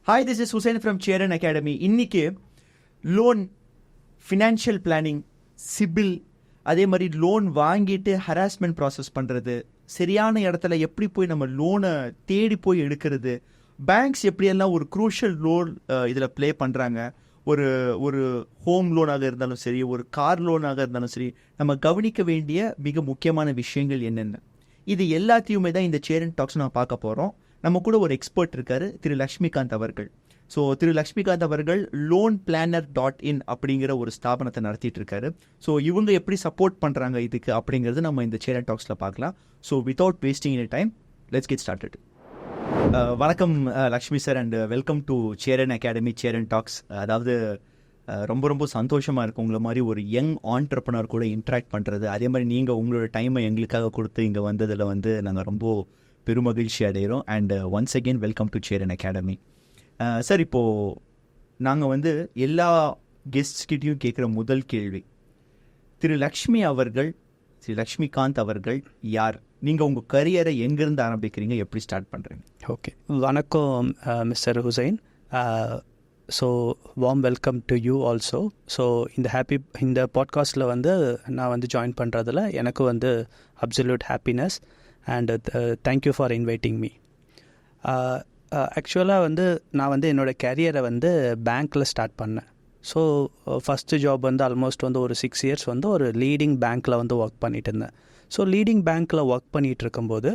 Hi, this is Hussein from Cheran Academy. இன்னைக்கு loan, financial planning, CIBIL, அதே மாதிரி loan வாங்கிட்டு ஹராஸ்மெண்ட் ப்ராசஸ் பண்ணுறது, சரியான இடத்துல எப்படி போய் நம்ம லோனை தேடி போய் எடுக்கிறது, பேங்க்ஸ் எப்படியெல்லாம் ஒரு க்ரூஷியல் ரோல் இதில் ப்ளே பண்ணுறாங்க, ஒரு ஒரு ஹோம் லோனாக இருந்தாலும் சரி, ஒரு கார் லோனாக இருந்தாலும் சரி, நம்ம கவனிக்க வேண்டிய மிக முக்கியமான விஷயங்கள் என்னென்ன, இது எல்லாத்தையுமே தான் இந்த சேரன் டாக்ஸ் நான் பார்க்க போகிறோம். நம்ம கூட ஒரு எக்ஸ்பர்ட் இருக்காரு, திரு லக்ஷ்மிகாந்த் அவர்கள். ஸோ திரு லக்ஷ்மிகாந்த் அவர்கள் loanplanner.in அப்படிங்கிற ஒரு ஸ்தாபனத்தை நடத்திட்டு இருக்காரு. ஸோ இவங்க எப்படி சப்போர்ட் பண்ணுறாங்க இதுக்கு அப்படிங்கிறது நம்ம இந்த சேரன் டாக்ஸில் பார்க்கலாம். So without wasting any time, let's get started. வணக்கம் Lakshmi sir, and welcome to Cheran academy Cheran talks. அதாவது ரொம்ப ரொம்ப சந்தோஷமாக இருக்குது உங்களை மாதிரி ஒரு யங் ஆண்டர்ப்ரனர் கூட இன்ட்ராக்ட் பண்ணுறது. அதே மாதிரி நீங்கள் உங்களோட டைமை எங்களுக்காக கொடுத்து இங்கே வந்ததில் நாங்கள் ரொம்ப பெருமகிழ்ச்சி அடைகிறோம். And once again welcome to Cheran academy. Sir, இப்போது நாங்கள் எல்லா கெஸ்ட்கிட்டையும் கேட்குற முதல் கேள்வி, திரு லக்ஷ்மிகாந்த் அவர்கள் யார்? நீங்கள் உங்கள் கரியரை எங்கேருந்து ஆரம்பிக்கிறீங்க, எப்படி ஸ்டார்ட் பண்ணுறீங்க? ஓகே, வணக்கம் Mister Hussain. So warm welcome to you also. So இந்த பாட்காஸ்ட்டில் நான் ஜாயின் பண்ணுறதுல எனக்கு absolute happiness and thank you for inviting me. ஆக்சுவலாக நான் என்னோடய கேரியரை பேங்க்கில் ஸ்டார்ட் பண்ணேன். ஸோ ஃபஸ்ட்டு ஜாப் ஆல்மோஸ்ட் ஒரு 6 இயர்ஸ் ஒரு லீடிங் பேங்க்கில் ஒர்க் பண்ணிட்டு இருந்தேன். ஸோ லீடிங் பேங்க்கில் ஒர்க் பண்ணிகிட்டு இருக்கும்போது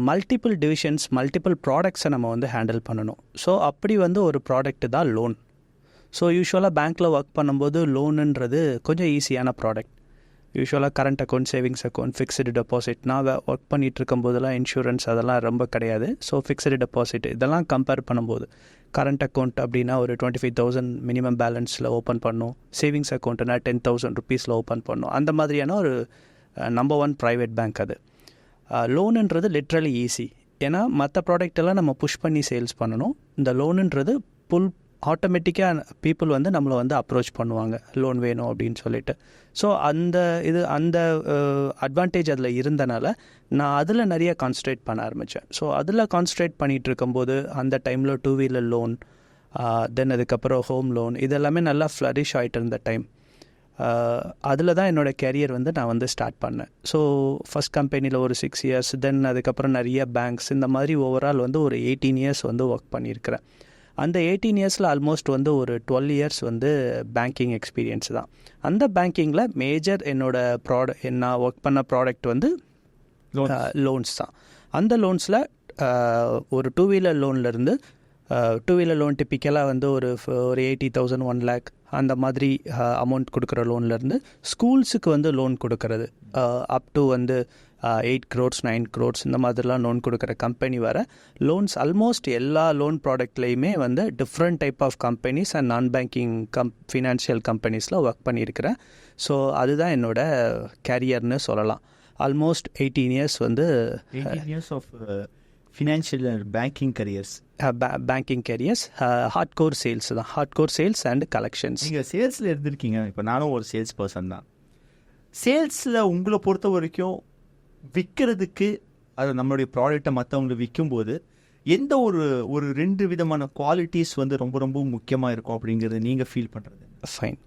மல்டிபிள் டிவிஷன்ஸ், மல்டிபிள் ப்ராடக்ட்ஸை நம்ம ஹேண்டில் பண்ணணும். ஸோ அப்படி ஒரு ப்ராடக்ட் தான் லோன். ஸோ யூஸ்வலாக பேங்க்கில் ஒர்க் பண்ணும்போது லோனுன்றது கொஞ்சம் ஈஸியான ப்ராடக்ட். யூஸ்வலாக current account, savings account, fixed deposit, நான் ஒர்க் பண்ணிகிட்டு இருக்கும்போதெல்லாம் இன்சூரன்ஸ் அதெல்லாம் ரொம்ப கிடையாது. ஸோ ஃபிக்ஸ்டு டெபாசிட் இதெல்லாம் கம்பேர் பண்ணும்போது கரண்ட் அக்கௌண்ட் அப்படின்னா ஒரு 25,000 மினிமம் பேலன்ஸில் ஓப்பன் பண்ணும், சேவிங்ஸ் அக்கௌண்ட்னா 10,000 ருபீஸில் ஓப்பன் பண்ணும். அந்த மாதிரியான ஒரு நம்பர் 1 ப்ரைவேட் பேங்க் அது. லோனுன்றது லிட்ரலி ஈஸி. ஏன்னா மற்ற ப்ராடக்டெல்லாம் நம்ம புஷ் பண்ணி சேல்ஸ் பண்ணணும். இந்த லோனுன்றது ஆட்டோமேட்டிக்காக பீப்புள் நம்மளை அப்ரோச் பண்ணுவாங்க லோன் வேணும் அப்படின்னு சொல்லிட்டு. ஸோ அந்த அட்வான்டேஜ் அதில் இருந்தனால நான் அதில் நிறைய கான்சன்ட்ரேட் பண்ண ஆரம்பித்தேன். ஸோ அதில் கான்சன்ட்ரேட் பண்ணிகிட்டு இருக்கும்போது அந்த டைமில் 2 வீலர் லோன், தென் அதுக்கப்புறம் ஹோம் லோன், இதெல்லாமே நல்லா ஃப்ளரிஷ் ஆகிட்டு இருந்த டைம். அதில் தான் என்னோடய கேரியர் நான் ஸ்டார்ட் பண்ணேன். ஸோ ஃபஸ்ட் கம்பெனியில் ஒரு 6 இயர்ஸ், தென் அதுக்கப்புறம் நிறைய பேங்க்ஸ், இந்த மாதிரி ஓவரால் ஒரு 18 இயர்ஸ் ஒர்க் பண்ணியிருக்கிறேன். அந்த 18 இயர்ஸில் ஆல்மோஸ்ட் ஒரு 12 இயர்ஸ் பேங்கிங் எக்ஸ்பீரியன்ஸ் தான். அந்த பேங்கிங்கில் மேஜர் நான் ஒர்க் பண்ண ப்ராடக்ட் லோன்ஸ் தான். அந்த லோன்ஸில் ஒரு 2 வீலர் லோன்லேருந்து 2 வீலர் லோன் டிப்பிக்கலாக ஒரு 80,000, 1 lakh அந்த மாதிரி அமௌண்ட் கொடுக்குற லோன்லேருந்து ஸ்கூல்ஸுக்கு லோன் கொடுக்கறது அப் டு 8 crores 9 crores இந்த மாதிரிலாம் லோன் கொடுக்குற கம்பெனி வர லோன்ஸ் ஆல்மோஸ்ட் எல்லா லோன் ப்ராடக்ட்லேயுமே different type of companies and நான் பேங்கிங் ஃபினான்ஷியல் கம்பெனிஸில் ஒர்க் பண்ணியிருக்கிறேன். ஸோ அதுதான் என்னோட கேரியர்னு சொல்லலாம். Almost 18 years 18 years of financial banking careers. Banking careers, hard core sales தான், hard core sales and collections. நீங்கள் சேல்ஸில் இருந்திருக்கீங்க. இப்போ நானும் ஒரு சேல்ஸ் பர்சன் தான். சேல்ஸில் உங்களை பொறுத்த வரைக்கும் விற்கிறதுக்கு, அது நம்மளுடைய ப்ராடக்டை மற்றவங்களுக்கு விற்கும்போது எந்த ஒரு 2 விதமான குவாலிட்டிஸ் ரொம்ப ரொம்ப முக்கியமாக இருக்கும் அப்படிங்கிறது நீங்கள் ஃபீல் பண்ணுறது? ஃபைன்.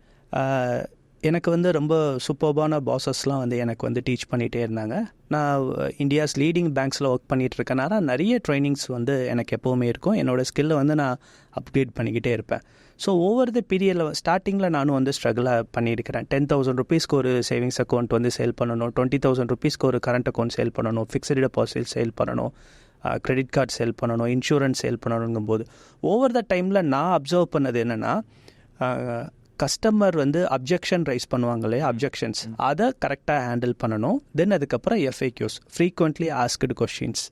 எனக்கு ரொம்ப சூப்பர்பான பாஸஸ்லாம் எனக்கு டீச் பண்ணிகிட்டே இருந்தாங்க. நான் இந்தியாஸ் லீடிங் பேங்க்ஸில் ஒர்க் பண்ணிகிட்டு இருக்கனால நிறைய ட்ரைனிங்ஸ் எனக்கு எப்போவுமே இருக்கும். என்னோடய ஸ்கில்லை நான் அப்கிரேட் பண்ணிக்கிட்டே இருப்பேன். ஸோ ஓவர் த பீரியடில் ஸ்டார்டிங்கில் நானும் ஸ்ட்ரகிளாக பண்ணியிருக்கிறேன். 10,000 ருபீஸ்க்கு ஒரு சேவிங்ஸ் அக்கௌண்ட் சேல் பண்ணணும், 20,000 ருபீஸ்க்கு ஒரு கரண்ட் அக்கௌண்ட் சேல் பண்ணணும், ஃபிக்ஸ்டு டெபாசிட் சேல் பண்ணணும், கிரெடிட் கார்டு சேல் பண்ணணும், இன்சூரன்ஸ் சேல் பண்ணணுங்கும்போது ஓவர் த டைமில் நான் அப்சர்வ் பண்ணது என்னென்னா, கஸ்டமர் அப்ஜெக்ஷன் ரைஸ் பண்ணுவாங்களே, அப்ஜெக்ஷன்ஸ் அதை கரெக்டாக ஹேண்டில் பண்ணணும். தென் அதுக்கப்புறம் FAQs, frequently asked questions.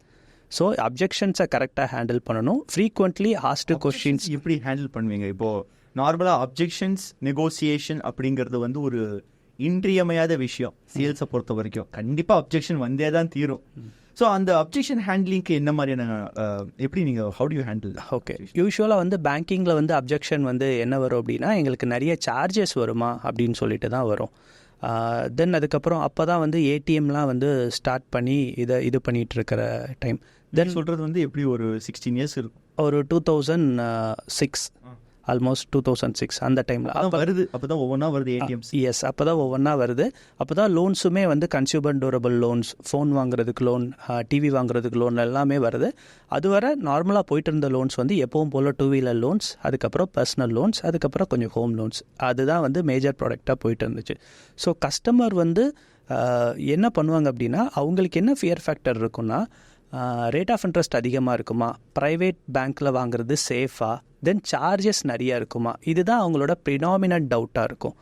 So அப்ஜெக்ஷன்ஸை கரெக்டாக ஹேண்டில் பண்ணணும். ஃப்ரீக்வெண்ட்லி ஆஸ்க்டு கொஷின்ஸ் எப்படி ஹேண்டில் பண்ணுவீங்க? இப்போது நார்மலாக அப்ஜெக்ஷன்ஸ் நெகோசியேஷன் அப்படிங்கிறது ஒரு இன்றியமையாத விஷயம் சேல்ஸை பொறுத்த வரைக்கும். கண்டிப்பாக அப்ஜெக்ஷன் வந்தே தான் தீரும். ஸோ அந்த அப்ஜெக்ஷன் ஹேண்ட்லிங்க்கு என்ன மாதிரியான எப்படி நீங்கள் how to you handle? Okay, யூஸ்வலாக பேங்கிங்கில் அப்ஜெக்ஷன் என்ன வரும் அப்படின்னா, எங்களுக்கு நிறைய சார்ஜஸ் வருமா அப்படின்னு சொல்லிட்டு தான் வரும். தென் அதுக்கப்புறம் அப்போ தான் ஏடிஎம்லாம் ஸ்டார்ட் பண்ணி இது பண்ணிகிட்டு இருக்கிற டைம். தென் சொல்கிறது எப்படி ஒரு 16 இயர்ஸ் இருக்கும்? ஒரு 2006 ஆல்மோஸ்ட் 2006 அந்த டைமில் வருது. அப்போ தான் ஒவ்வொன்றா வருது ஏடிஎம்ஸ். எஸ், அப்போ தான் ஒவ்வொன்றா வருது. அப்போ தான் லோன்ஸுமே வந்து கன்சியூமர் டூரபிள் லோன்ஸ், ஃபோன் வாங்குறதுக்கு லோன், டிவி வாங்குறதுக்கு லோன் எல்லாமே வருது. அது வர நார்மலாக போயிட்டு இருந்த லோன்ஸ் வந்து எப்பவும் போல் 2 வீலர் லோன்ஸ், அதுக்கப்புறம் பர்சனல் லோன்ஸ், அதுக்கப்புறம் கொஞ்சம் ஹோம் லோன்ஸ். அதுதான் வந்து மேஜர் ப்ராடக்டாக போயிட்டு இருந்துச்சு. ஸோ கஸ்டமர் வந்து என்ன பண்ணுவாங்க அப்படின்னா, அவங்களுக்கு என்ன ஃபியர் ஃபேக்டர் இருக்குன்னா, ரேட் ஆஃப் இன்ட்ரெஸ்ட் அதிகமாக இருக்குமா, ப்ரைவேட் பேங்க்கில் வாங்குறது சேஃபாக, தென் சார்ஜஸ் நிறையா இருக்குமா, இதுதான் அவங்களோட ப்ரிடாமினன்ட் டவுட்டாக இருக்கும்.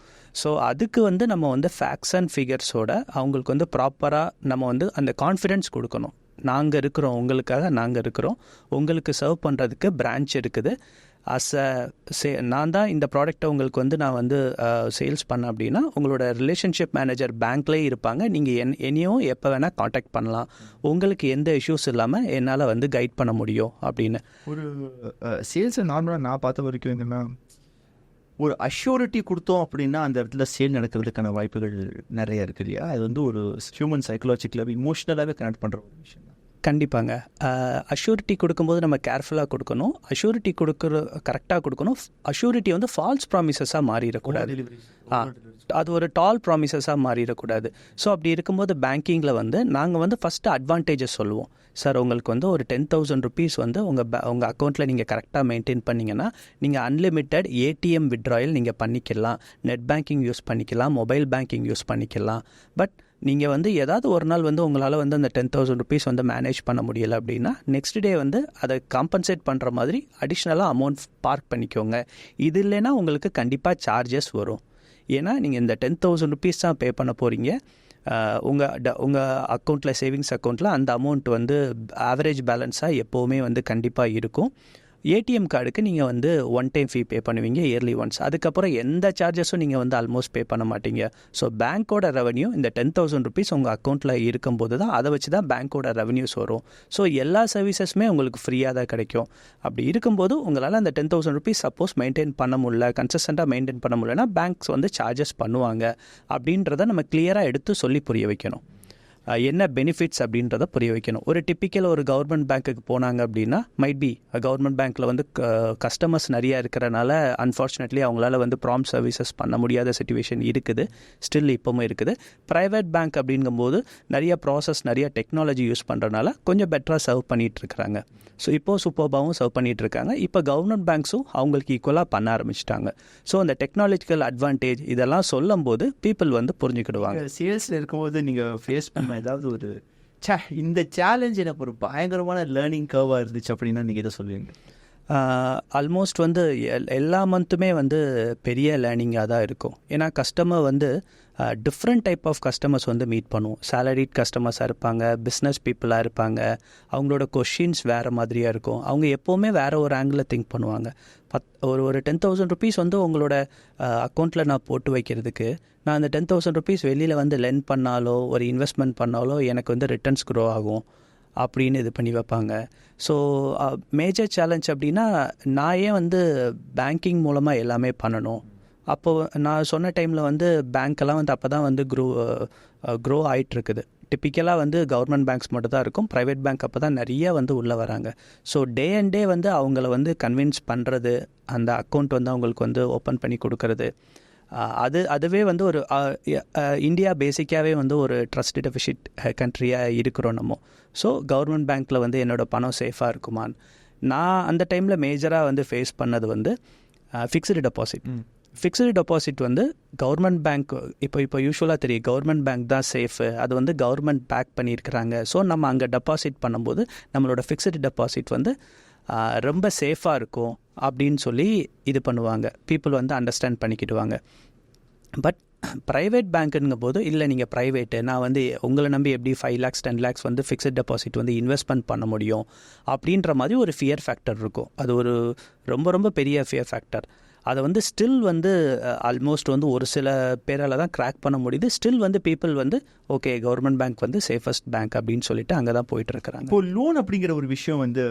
ஸோ அதுக்கு வந்து நம்ம வந்து ஃபேக்ட்ஸ் அண்ட் ஃபிகர்ஸோட அவங்களுக்கு வந்து ப்ராப்பராக நம்ம வந்து அந்த கான்ஃபிடென்ஸ் கொடுக்கணும். நாங்கள் இருக்கிறோம், உங்களுக்காக நாங்கள் இருக்கிறோம், உங்களுக்கு சர்வ் பண்ணுறதுக்கு பிரான்ச் இருக்குது. நான் தான் இந்த ப்ராடக்டை உங்களுக்கு வந்து நான் வந்து சேல்ஸ் பண்ணேன் அப்படின்னா, உங்களோட ரிலேஷன்ஷிப் மேனேஜர் பேங்க்லேயே இருப்பாங்க. நீங்கள் என்னையும் எப்போ வேணால் காண்டாக்ட் பண்ணலாம், உங்களுக்கு எந்த இஷ்யூஸ் இல்லாமல் என்னால் வந்து கைட் பண்ண முடியும் அப்படின்னு. ஒரு சேல்ஸை நார்மலாக நான் பார்த்த வரைக்கும் என்னென்னா, ஒரு அஷ்யூரிட்டி கொடுத்தோம் அப்படின்னா அந்த இடத்துல சேல் நடக்கிறதுக்கான வாய்ப்புகள் நிறைய இருக்குது இல்லையா? அது வந்து ஒரு ஹியூமன் சைக்கலாஜிக்கலாகவே இமோஷ்னலாகவே கனெக்ட் பண்ணுற ஒரு விஷயம். கண்டிப்பாங்க. அஷ்யூரிட்டி கொடுக்கும்போது நம்ம கேர்ஃபுல்லாக கொடுக்கணும். அஷ்யூரிட்டி கரெக்டாக கொடுக்கணும். அஷ்யூரிட்டி வந்து ஃபால்ஸ் ப்ராமிசஸாக மாறிடக்கூடாது. அது ஒரு டால் ப்ராமிசஸாக மாறிடக்கூடாது. ஸோ அப்படி இருக்கும்போது பேங்கிங்கில் வந்து நாங்கள் வந்து ஃபஸ்ட்டு அட்வான்டேஜஸ் சொல்லுவோம். சார், உங்களுக்கு வந்து ஒரு 10,000 rupees வந்து உங்கள் அக்கௌண்ட்டில் நீங்கள் கரெக்டாக மெயின்டைன் பண்ணிங்கன்னா, நீங்கள் அன்லிமிட்டெட் ஏடிஎம் வித்ட்ராயல் நீங்கள் பண்ணிக்கலாம், நெட் பேங்கிங் யூஸ் பண்ணிக்கலாம், மொபைல் பேங்கிங் யூஸ் பண்ணிக்கலாம். பட் நீங்கள் வந்து ஏதாவது ஒரு நாள் வந்து உங்களால் வந்து அந்த 10,000 rupees வந்து மேனேஜ் பண்ண முடியலை அப்படின்னா, நெக்ஸ்ட் டே வந்து அதை காம்பன்சேட் பண்ணுற மாதிரி அடிஷ்னலாக அமௌண்ட் பார்க் பண்ணிக்கோங்க. இது இல்லைன்னா உங்களுக்கு கண்டிப்பாக சார்ஜஸ் வரும். ஏன்னா நீங்கள் இந்த 10,000 rupees தான் பே பண்ண போகிறீங்க. உங்கள் அக்கௌண்ட்டில், சேவிங்ஸ் அக்கௌண்ட்டில் அந்த அமௌண்ட் வந்து ஆவரேஜ் பேலன்ஸாக எப்போவுமே வந்து கண்டிப்பாக இருக்கும். ஏடிஎம் கார்டுக்கு நீங்கள் வந்து ஒன் டைம் ஃபீ பே பண்ணுவீங்க, இயர்லி ஒன்ஸ். அதுக்கப்புறம் எந்த சார்ஜஸும் நீங்கள் வந்து ஆல்மோஸ்ட் பே பண்ண மாட்டீங்க. ஸோ பேங்க்கோட ரெவன்யூ இந்த 10,000 rupees உங்கள் அக்கௌண்ட்டில் இருக்கும்போது தான், அதை வச்சு தான் பேங்க்கோட ரெவன்யூஸ் வரும். ஸோ எல்லா சர்வீசஸுமே உங்களுக்கு ஃப்ரீயாக தான் கிடைக்கும். அப்படி இருக்கும்போது உங்களால் அந்த 10,000 rupees சப்போஸ் மெயின்டைன் பண்ண முடியல, கன்சிஸ்டண்ட்டாக மெயின்டைன் பண்ண முடியலன்னா பேங்க்ஸ் வந்து சார்ஜஸ் பண்ணுவாங்க. அப்படின்றத நம்ம கிளியராக எடுத்து சொல்லி புரிய வைக்கணும். என்ன பெனிஃபிட்ஸ் அப்படின்றத புரிய வைக்கணும். ஒரு டிப்பிக்கல் ஒரு கவர்மெண்ட் பேங்க்குக்கு போனாங்க அப்படின்னா, மைட் பி கவர்மெண்ட் பேங்க்கில் வந்து கஸ்டமர்ஸ் நிறையா இருக்கிறனால அன்ஃபார்ச்சுனேட்லி அவங்களால வந்து ப்ராம்ப்ட் சர்வீசஸ் பண்ண முடியாத சிச்சுவேஷன் இருக்குது, ஸ்டில் இப்போவும் இருக்குது. ப்ரைவேட் பேங்க் அப்படிங்கும்போது நிறைய ப்ராசஸ், நிறைய டெக்னாலஜி யூஸ் பண்ணுறதுனால கொஞ்சம் பெட்டராக சர்வ் பண்ணிகிட்ருக்குறாங்க. ஸோ இப்போது சூப்பர்பாகவும் சர்வ் பண்ணிகிட்ருக்காங்க. இப்போ கவர்மெண்ட் பேங்க்ஸும் அவங்களுக்கு ஈக்குவலாக பண்ண ஆரம்பிச்சிட்டாங்க. ஸோ அந்த டெக்னாலஜிக்கல் அட்வான்டேஜ் இதெல்லாம் சொல்லும் போது பீப்புள் வந்து புரிஞ்சுக்கிடுவாங்க. சேல்ஸில் இருக்கும்போது நீங்கள் ஃபேஸ் பண்ண ஏதாவது ஒரு இந்த சேலஞ்ச் எனக்கு ஒரு பயங்கரமான லேர்னிங் கர்வாக இருந்துச்சு அப்படின்னா நீங்கள் இதை சொல்லுவீங்க? ஆல்மோஸ்ட் வந்து எல்லா மந்த்துமே வந்து பெரிய லேர்னிங்காக தான் இருக்கும். ஏன்னா கஸ்டமர் வந்து டிஃப்ரெண்ட் டைப் ஆஃப் கஸ்டமர்ஸ் வந்து மீட் பண்ணுவோம். சேலரிட் கஸ்டமர்ஸாக இருப்பாங்க, பிஸ்னஸ் பீப்புளாக இருப்பாங்க. அவங்களோட கொஷின்ஸ் வேறு மாதிரியாக இருக்கும். அவங்க எப்போவுமே வேறு ஒரு ஆங்கிளில் திங்க் பண்ணுவாங்க. ஒரு 10,000 rupees வந்து உங்களோட அக்கௌண்ட்டில் நான் போட்டு வைக்கிறதுக்கு, நான் அந்த 10,000 rupees வெளியில் வந்து லெண்ட் பண்ணாலோ ஒரு இன்வெஸ்ட்மெண்ட் பண்ணாலோ எனக்கு வந்து ரிட்டர்ன்ஸ் க்ரோ ஆகும் அப்படின்னு இது பண்ணி வைப்பாங்க. ஸோ மேஜர் சேலஞ்ச் அப்படின்னா, நான் ஏன் வந்து பேங்கிங் மூலமாக எல்லாமே பண்ணணும். அப்போது நான் சொன்ன டைமில் வந்து பேங்க்கெல்லாம் வந்து அப்போ தான் வந்து க்ரோ ஆகிட்டுருக்குது. டிப்பிக்கலாக வந்து கவர்மெண்ட் பேங்க்ஸ் மட்டும் தான் இருக்கும், ப்ரைவேட் பேங்க் அப்போ தான் நிறைய வந்து உள்ளே வராங்க. ஸோ டே அண்ட் டே வந்து அவங்கள வந்து கன்வின்ஸ் பண்ணுறது, அந்த அக்கௌண்ட் வந்து அவங்களுக்கு வந்து ஓப்பன் பண்ணி கொடுக்கறது, அதுவே வந்து ஒரு இந்தியா பேசிக்காகவே வந்து ஒரு ட்ரஸ்ட் டெபிசிட் கண்ட்ரியாக இருக்கிறோம் நம்ம. ஸோ கவர்மெண்ட் பேங்க்கில் வந்து என்னோடய பணம் சேஃபாக இருக்குமான்னு நான் அந்த டைமில் மேஜராக வந்து ஃபேஸ் பண்ணது வந்து ஃபிக்ஸ்டு டெபாசிட். ஃபிக்ஸ்டு டெபாசிட் வந்து கவர்மெண்ட் பேங்க் இப்போ யூஸ்வலாக தெரியும், கவர்மெண்ட் பேங்க் தான் சேஃபு, அது வந்து கவர்மெண்ட் பேக் பண்ணியிருக்கிறாங்க. ஸோ நம்ம அங்கே டெபாசிட் பண்ணும்போது நம்மளோட ஃபிக்ஸ்டு டெபாசிட் வந்து ரொம்ப சேஃபாக இருக்கும் அப்படின்னு சொல்லி இது பண்ணுவாங்க, பீப்புள் வந்து அண்டர்ஸ்டாண்ட் பண்ணிக்கிடுவாங்க. பட் ப்ரைவேட் பேங்க்குங்கும் போது, இல்லை நீங்கள் ப்ரைவேட்டு, நான் வந்து உங்களை நம்பி எப்படி 5 lakhs 10 lakhs வந்து ஃபிக்ஸட் டெபாசிட் வந்து இன்வெஸ்ட்மெண்ட் பண்ண முடியும் அப்படின்ற மாதிரி ஒரு ஃபியர் ஃபேக்டர் இருக்கும். அது ஒரு ரொம்ப ரொம்ப பெரிய ஃபியர் ஃபேக்டர். அதை வந்து ஸ்டில் வந்து ஆல்மோஸ்ட் வந்து ஒரு சில பேரால் தான் கிராக் பண்ண முடியுது. ஸ்டில் வந்து பீப்புள் வந்து ஓகே கவர்மெண்ட் பேங்க் வந்து சேஃபஸ்ட் பேங்க் அப்படின்னு சொல்லிட்டு அங்கே தான் போயிட்டு இருக்கிறாங்க. இப்போ லோன் அப்படிங்கிற ஒரு விஷயம் வந்து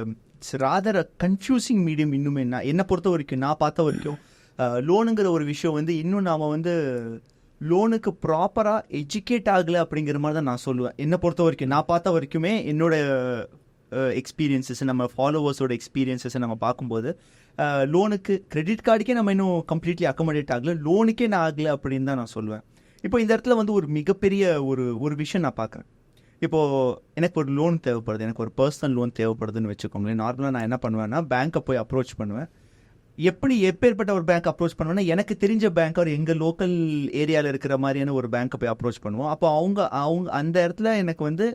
ராதர் கன்ஃபியூசிங் மீடியம். இன்னுமே என்னை பொறுத்த வரைக்கும், நான் பார்த்த வரைக்கும் லோனுங்கிற ஒரு விஷயம் வந்து இன்னும் நாம் வந்து லோனுக்கு ப்ராப்பராக எஜுகேட் ஆகலை அப்படிங்கிற மாதிரி தான் நான் சொல்லுவேன். என்னை பொறுத்த வரைக்கும், நான் பார்த்த வரைக்குமே, என்னோட எக்ஸ்பீரியன்ஸஸ், நம்ம ஃபாலோவர்ஸோட எக்ஸ்பீரியன்ஸஸ் நம்ம பார்க்கும்போது லோனுக்கு கிரெடிட் கார்டுக்கே நம்ம இன்னும் கம்ப்ளீட்லி அக்கமடேட் ஆகலை, லோனுக்கே நான் ஆகலை அப்படின்னு தான் நான் சொல்லுவேன். இப்போ இந்த இடத்துல வந்து ஒரு மிகப்பெரிய ஒரு விஷயம் நான் பார்க்குறேன். இப்போது எனக்கு ஒரு லோன் தேவைப்படுது, எனக்கு ஒரு பர்சனல் லோன் தேவைப்படுதுன்னு வச்சுக்கோங்களேன். நார்மலாக நான் என்ன பண்ணுவேன்னா பேங்க்கை போய் அப்ரோச் பண்ணுவேன். எப்பேற்பட்ட ஒரு பேங்க் அப்ரோச் பண்ணுவேன்னா, எனக்கு தெரிஞ்ச பேங்க் ஒரு எங்கள் லோக்கல் ஏரியாவில் இருக்கிற மாதிரியான ஒரு பேங்க்கை போய் அப்ரோச் பண்ணுவோம். அப்போ அவங்க அந்த இடத்துல எனக்கு வந்து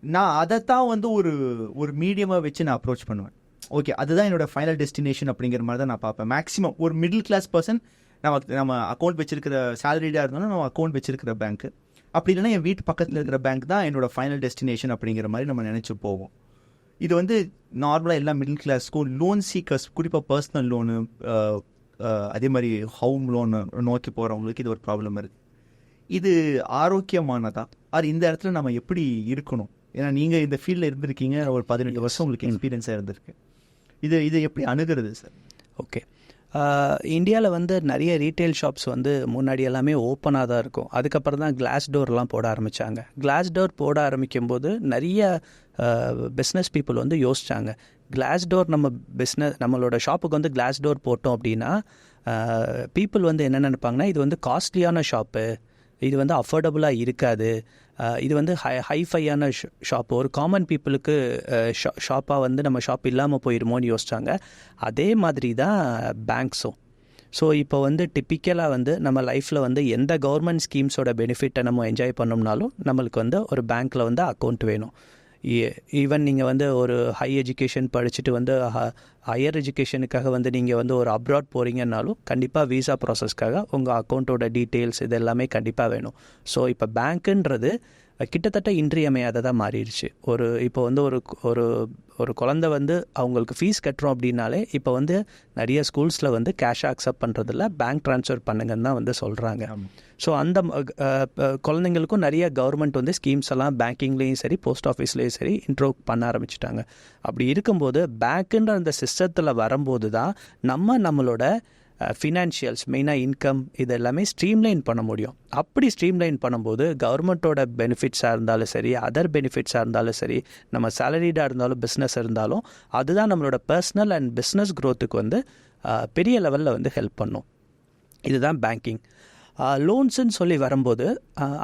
நான் அதைத்தான் வந்து ஒரு மீடியமாக வச்சு நான் அப்ரோச் பண்ணுவேன். ஓகே, அதுதான் என்னோட ஃபைனல் டெஸ்டினேஷன் அப்படிங்கிற மாதிரி தான் நான் பார்ப்பேன். மேக்ஸிமம் ஒரு மிடில் கிளாஸ் பர்சன் நம்ம அக்கௌண்ட் வச்சிருக்கிற சேலரிடாக இருந்தாலும் நம்ம அக்கௌண்ட் வச்சிருக்கிற பேங்க்கு, அப்படி இல்லைன்னா என் வீட்டு பக்கத்தில் இருக்கிற பேங்க் தான் என்னோட ஃபைனல் டெஸ்டினேஷன் அப்படிங்கிற மாதிரி நம்ம நினச்சி போவோம். இது வந்து நார்மலாக எல்லா மிடில் கிளாஸ்க்கும் லோன் சீக்கர்ஸ், குறிப்பாக பர்சனல் லோனு, அதே மாதிரி ஹோம் லோனு நோக்கி போகிறவங்களுக்கு இது ஒரு ப்ராப்ளம் இருக்குது. இது ஆரோக்கியமானதா? அது இந்த இடத்துல நம்ம எப்படி இருக்கணும்? ஏன்னா நீங்கள் இந்த ஃபீல்டில் இருந்திருக்கீங்க, ஒரு 18 வருஷம் உங்களுக்கு எக்ஸ்பீரியன்ஸாக இருந்திருக்கு. இது எப்படி அணுகிறது சார்? ஓகே, இந்தியாவில் வந்து நிறைய ரீட்டைல் ஷாப்ஸ் வந்து முன்னாடி எல்லாமே ஓப்பனாக தான் இருக்கும். அதுக்கப்புறம் தான் கிளாஸ் டோர்லாம் போட ஆரம்பித்தாங்க. கிளாஸ் டோர் போட ஆரம்பிக்கும் போது நிறைய பிஸ்னஸ் பீப்புள் வந்து யோசித்தாங்க, கிளாஸ் டோர் நம்மளோட ஷாப்புக்கு வந்து கிளாஸ் டோர் போட்டோம் அப்படின்னா பீப்புள் வந்து என்ன நினைப்பாங்கன்னா, இது வந்து காஸ்ட்லியான ஷாப்பு, இது வந்து அஃபோர்டபுளாக இருக்காது, இது வந்து ஹைஃபையான ஷாப்பு, ஒரு காமன் பீப்புளுக்கு ஷாப்பாக வந்து நம்ம ஷாப் இல்லாமல் போயிடுமோன்னு யோசித்தாங்க. அதே மாதிரி தான் பேங்க்ஸும். ஸோ இப்போ வந்து டிப்பிக்கலாக வந்து நம்ம லைஃப்பில் வந்து எந்த கவர்மெண்ட் ஸ்கீம்ஸோட பெனிஃபிட்டை நம்ம என்ஜாய் பண்ணோம்னாலும் நம்மளுக்கு வந்து ஒரு பேங்க்கில் வந்து அக்கௌண்ட் வேணும். ஈவன் நீங்கள் வந்து ஒரு ஹை எஜுகேஷன் படிச்சுட்டு வந்து ஹையர் எஜுகேஷனுக்காக வந்து நீங்கள் வந்து ஒரு அப்ராட் போகிறீங்கன்னாலும் கண்டிப்பாக வீசா ப்ராசஸ்க்காக உங்கள் அக்கௌண்ட்டோட டீட்டெயில்ஸ் இது எல்லாமே கண்டிப்பாக வேணும். ஸோ இப்போ பேங்க்குன்றது கிட்டத்தட்ட இன்றியமையாததாக மாறிடுச்சு. இப்போ வந்து ஒரு குழந்தை வந்து அவங்களுக்கு ஃபீஸ் கட்டுறோம் அப்படின்னாலே இப்போ வந்து நிறைய ஸ்கூல்ஸில் வந்து கேஷாக அக்செப்ட் பண்ணுறதில்ல, பேங்க் ட்ரான்ஸ்ஃபர் பண்ணுங்கன்னு தான் வந்து சொல்கிறாங்க. ஸோ அந்த குழந்தைங்களுக்கும் நிறைய கவர்மெண்ட் வந்து ஸ்கீம்ஸ் எல்லாம் பேங்கிங்லேயும் சரி போஸ்ட் ஆஃபீஸ்லேயும் சரி இன்ட்ரோ பண்ண ஆரம்பிச்சிட்டாங்க. அப்படி இருக்கும்போது பேங்க்குன்ற அந்த சிஸ்டத்தில் வரும்போது தான் நம்மளோட ஃபினான்ஷியல்ஸ், மெயினாக இன்கம், இது எல்லாமே ஸ்ட்ரீம்லைன் பண்ண முடியும். அப்படி ஸ்ட்ரீம்லைன் பண்ணும்போது கவர்மெண்ட்டோட பெனிஃபிட்ஸாக இருந்தாலும் சரி, அதர் பெனிஃபிட்ஸாக இருந்தாலும் சரி, நம்ம சேலரிடாக இருந்தாலும் பிஸ்னஸ் இருந்தாலும், அதுதான் நம்மளோட பர்சனல் அண்ட் பிஸ்னஸ் க்ரோத்துக்கு வந்து பெரிய லெவலில் வந்து ஹெல்ப் பண்ணும். இதுதான் பேங்கிங். லோன்ஸுன்னு சொல்லி வரும்போது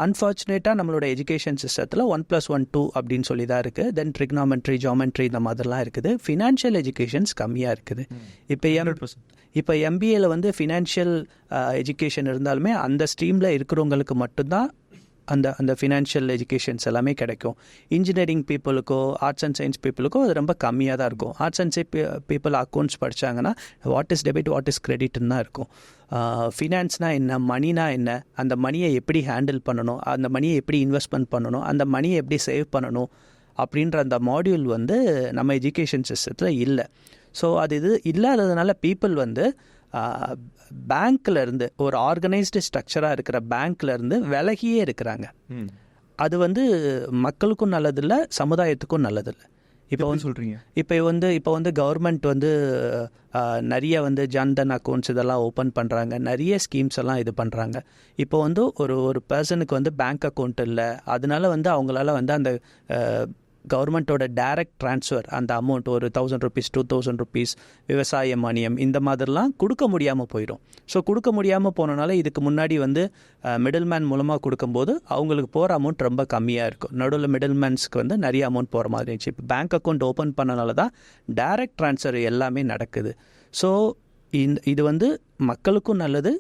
அன்ஃபார்ச்சுனேட்டாக நம்மளோட எஜுகேஷன் சிஸ்டத்தில் 1+1 2 அப்படின்னு சொல்லி தான் இருக்குது. தென் ட்ரிக்னாமெட்ரி, ஜாமெட்ரி இந்த மாதிரிலாம் இருக்குது. ஃபினான்ஷியல் எஜுகேஷன்ஸ் கம்மியாக இருக்குது. இப்போ எம்பிஏல வந்து ஃபினான்ஷியல் எஜுகேஷன் இருந்தாலுமே அந்த ஸ்ட்ரீமில் இருக்கிறவங்களுக்கு மட்டும்தான் அந்த ஃபினான்ஷியல் எஜுகேஷன்ஸ் எல்லாமே கிடைக்கும். இன்ஜினியரிங் பீப்புளுக்கோ ஆர்ட்ஸ் அண்ட் சயின்ஸ் பீப்புளுக்கோ அது ரொம்ப கம்மியாக தான் இருக்கும். Arts and science people accounts படித்தாங்கன்னா what is debit, what is கிரெடிட்னு தான் இருக்கும். ஃபினான்ஸ்னால் என்ன, மணினா என்ன, அந்த மணியை எப்படி ஹேண்டில் பண்ணணும், அந்த மணியை எப்படி இன்வெஸ்ட்மெண்ட் பண்ணணும், அந்த மணியை எப்படி சேவ் பண்ணணும் அப்படின்ற அந்த மாடியூல் வந்து நம்ம எஜுகேஷன் சிஸ்டத்தில் இல்லை. ஸோ இது இல்லாததுனால பீப்புள் வந்து பேங்க்கில் இருந்து, ஒரு ஆர்கனைஸ்டு ஸ்ட்ரக்சராக இருக்கிற பேங்க்கில் இருந்து விலகியே இருக்கிறாங்க. அது வந்து மக்களுக்கும் நல்லதில்லை, சமுதாயத்துக்கும் நல்லதில்லை. இப்போ வந்து சொல்கிறீங்க, இப்போ வந்து கவர்மெண்ட் வந்து நிறைய வந்து ஜன்தன் அக்கௌண்ட்ஸ் இதெல்லாம் ஓப்பன் பண்ணுறாங்க, நிறைய ஸ்கீம்ஸ் எல்லாம் இது பண்ணுறாங்க. இப்போ வந்து ஒரு பர்சனுக்கு வந்து பேங்க் அக்கௌண்ட் இல்லை, அதனால வந்து அவங்களால வந்து அந்த கவர்மெண்ட்டோட டைரக்ட் ட்ரான்ஸ்ஃபர் அந்த அமௌண்ட் ஒரு 1000 rupees 2000 rupees விவசாய மானியம் இந்த மாதிரிலாம் கொடுக்க முடியாமல் போயிடும். ஸோ கொடுக்க முடியாமல் போனனால இதுக்கு முன்னாடி வந்து மிடில் மேன் மூலமாக கொடுக்கும்போது அவங்களுக்கு போகிற அமௌண்ட் ரொம்ப கம்மியாக இருக்கும். நடுவில் மிடில் மேன்ஸ்க்கு வந்து நிறைய அமௌண்ட் போகிற மாதிரி இருந்துச்சு. இப்போ பேங்க் அக்கௌண்ட் ஓப்பன் பண்ணனால தான் டைரக்ட் ட்ரான்ஸ்ஃபர் எல்லாமே நடக்குது. ஸோ இது வந்து மக்களுக்கும் நல்லது,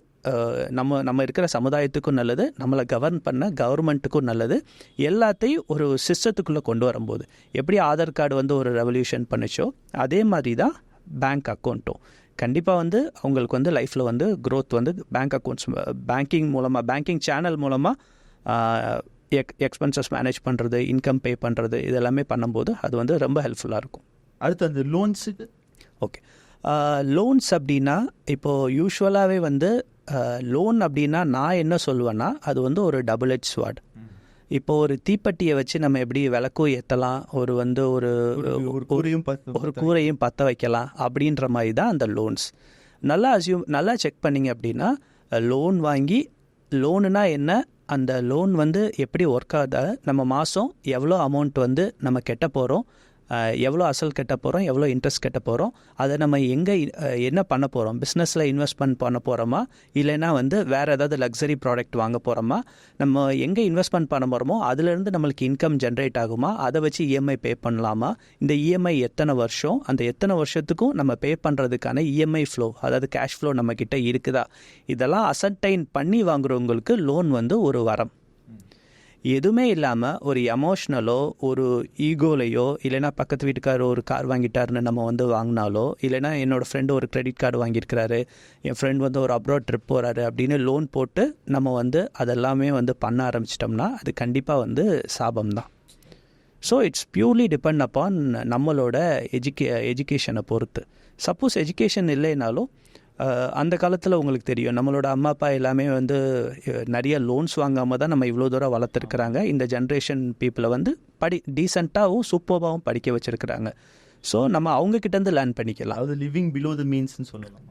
நம்ம இருக்கிற சமுதாயத்துக்கும் நல்லது, நம்மளை கவர்ன் பண்ண கவர்மெண்ட்டுக்கும் நல்லது. எல்லாத்தையும் ஒரு சிஸ்டத்துக்குள்ளே கொண்டு வரும்போது எப்படி ஆதார் கார்டு வந்து ஒரு ரெவல்யூஷன் பண்ணிச்சோ அதே மாதிரி தான் பேங்க் அக்கௌண்ட்டும். கண்டிப்பாக வந்து அவங்களுக்கு வந்து லைஃப்பில் வந்து க்ரோத் வந்து பேங்க் அக்கௌண்ட்ஸ், பேங்கிங் மூலமாக, பேங்கிங் சேனல் மூலமாக எக்ஸ்பென்சஸ் மேனேஜ் பண்ணுறது, இன்கம் பே பண்ணுறது, இதெல்லாமே பண்ணும்போது அது வந்து ரொம்ப ஹெல்ப்ஃபுல்லாக இருக்கும். அடுத்து அந்த லோன்ஸுக்கு ஓகே, லோன்ஸ் அப்படின்னா இப்போது யூஸ்வலாகவே வந்து லோன் அப்படின்னா நான் என்ன சொல்லுவேன்னா அது வந்து ஒரு டபுள் எட்ஜ் ஸ்வார்ட். இப்போ ஒரு தீப்பெட்டியை வச்சு நம்ம எப்படி விளக்கும் ஏற்றலாம், ஒரு கூரையும் பற்ற வைக்கலாம் அப்படின்ற மாதிரி தான் அந்த லோன்ஸ். நல்லா செக் பண்ணிங்க அப்படின்னா லோன் வாங்கி, லோனுனா என்ன, அந்த லோன் வந்து எப்படி ஒர்க் ஆகுதா, நம்ம மாதம் எவ்வளோ அமௌண்ட் வந்து நம்ம கட்ட போகிறோம், எவ்வளோ அசல் கட்ட போகிறோம், எவ்வளோ இன்ட்ரெஸ்ட் கட்ட போகிறோம், அதை நம்ம எங்கே என்ன பண்ண போகிறோம், பிஸ்னஸில் இன்வெஸ்ட்மெண்ட் பண்ண போகிறோமா, இல்லைன்னா வந்து வேறு ஏதாவது லக்ஸரி ப்ராடக்ட் வாங்க போகிறோமா, நம்ம எங்கே இன்வெஸ்ட்மெண்ட் பண்ண போகிறோமோ அதுலேருந்து நம்மளுக்கு இன்கம் ஜென்ரேட் ஆகுமா, அதை வச்சு இஎம்ஐ பே பண்ணலாமா, இந்த இஎம்ஐ எத்தனை வருஷம், அந்த எத்தனை வருஷத்துக்கும் நம்ம பே பண்ணுறதுக்கான இஎம்ஐ ஃப்ளோ, அதாவது கேஷ் ஃப்ளோ நம்மக்கிட்ட இருக்குதா, இதெல்லாம் அசர்டைன் பண்ணி வாங்குறவங்களுக்கு லோன் வந்து ஒரு வரம். எதுவுமே இல்லாமல் ஒரு எமோஷ்னலோ ஒரு ஈகோலையோ, இல்லைனா பக்கத்து வீட்டுக்காரர் ஒரு கார் வாங்கிட்டாருன்னு நம்ம வந்து வாங்கினாலோ, இல்லைனா என்னோடய ஃப்ரெண்டு ஒரு கிரெடிட் கார்டு வாங்கியிருக்கிறாரு, என் ஃப்ரெண்ட் வந்து ஒரு அப்ராட் ட்ரிப் போகிறாரு அப்படின்னு லோன் போட்டு நம்ம வந்து அதெல்லாமே வந்து பண்ண ஆரம்பிச்சிட்டோம்னா அது கண்டிப்பாக வந்து சாபம்தான். So it's purely depend upon நம்மளோட எஜுகேஷனை பொறுத்து. சப்போஸ் எஜுகேஷன் இல்லைனாலும் அந்த காலத்தில் உங்களுக்கு தெரியும், நம்மளோட அம்மா அப்பா எல்லாமே வந்து நிறைய லோன்ஸ் வாங்காமல் தான் நம்ம இவ்வளோ தூரம் வளர்த்துருக்குறாங்க. இந்த ஜென்ரேஷன் பீப்புளை வந்து டீசெண்டாகவும் சூப்பராகவும் படிக்க வச்சுருக்குறாங்க. ஸோ நம்ம அவங்கக்கிட்டேருந்து லேர்ன் பண்ணிக்கலாம். அதாவது லிவிங் பிலோ த மீன்ஸ்னு சொல்லலாம்.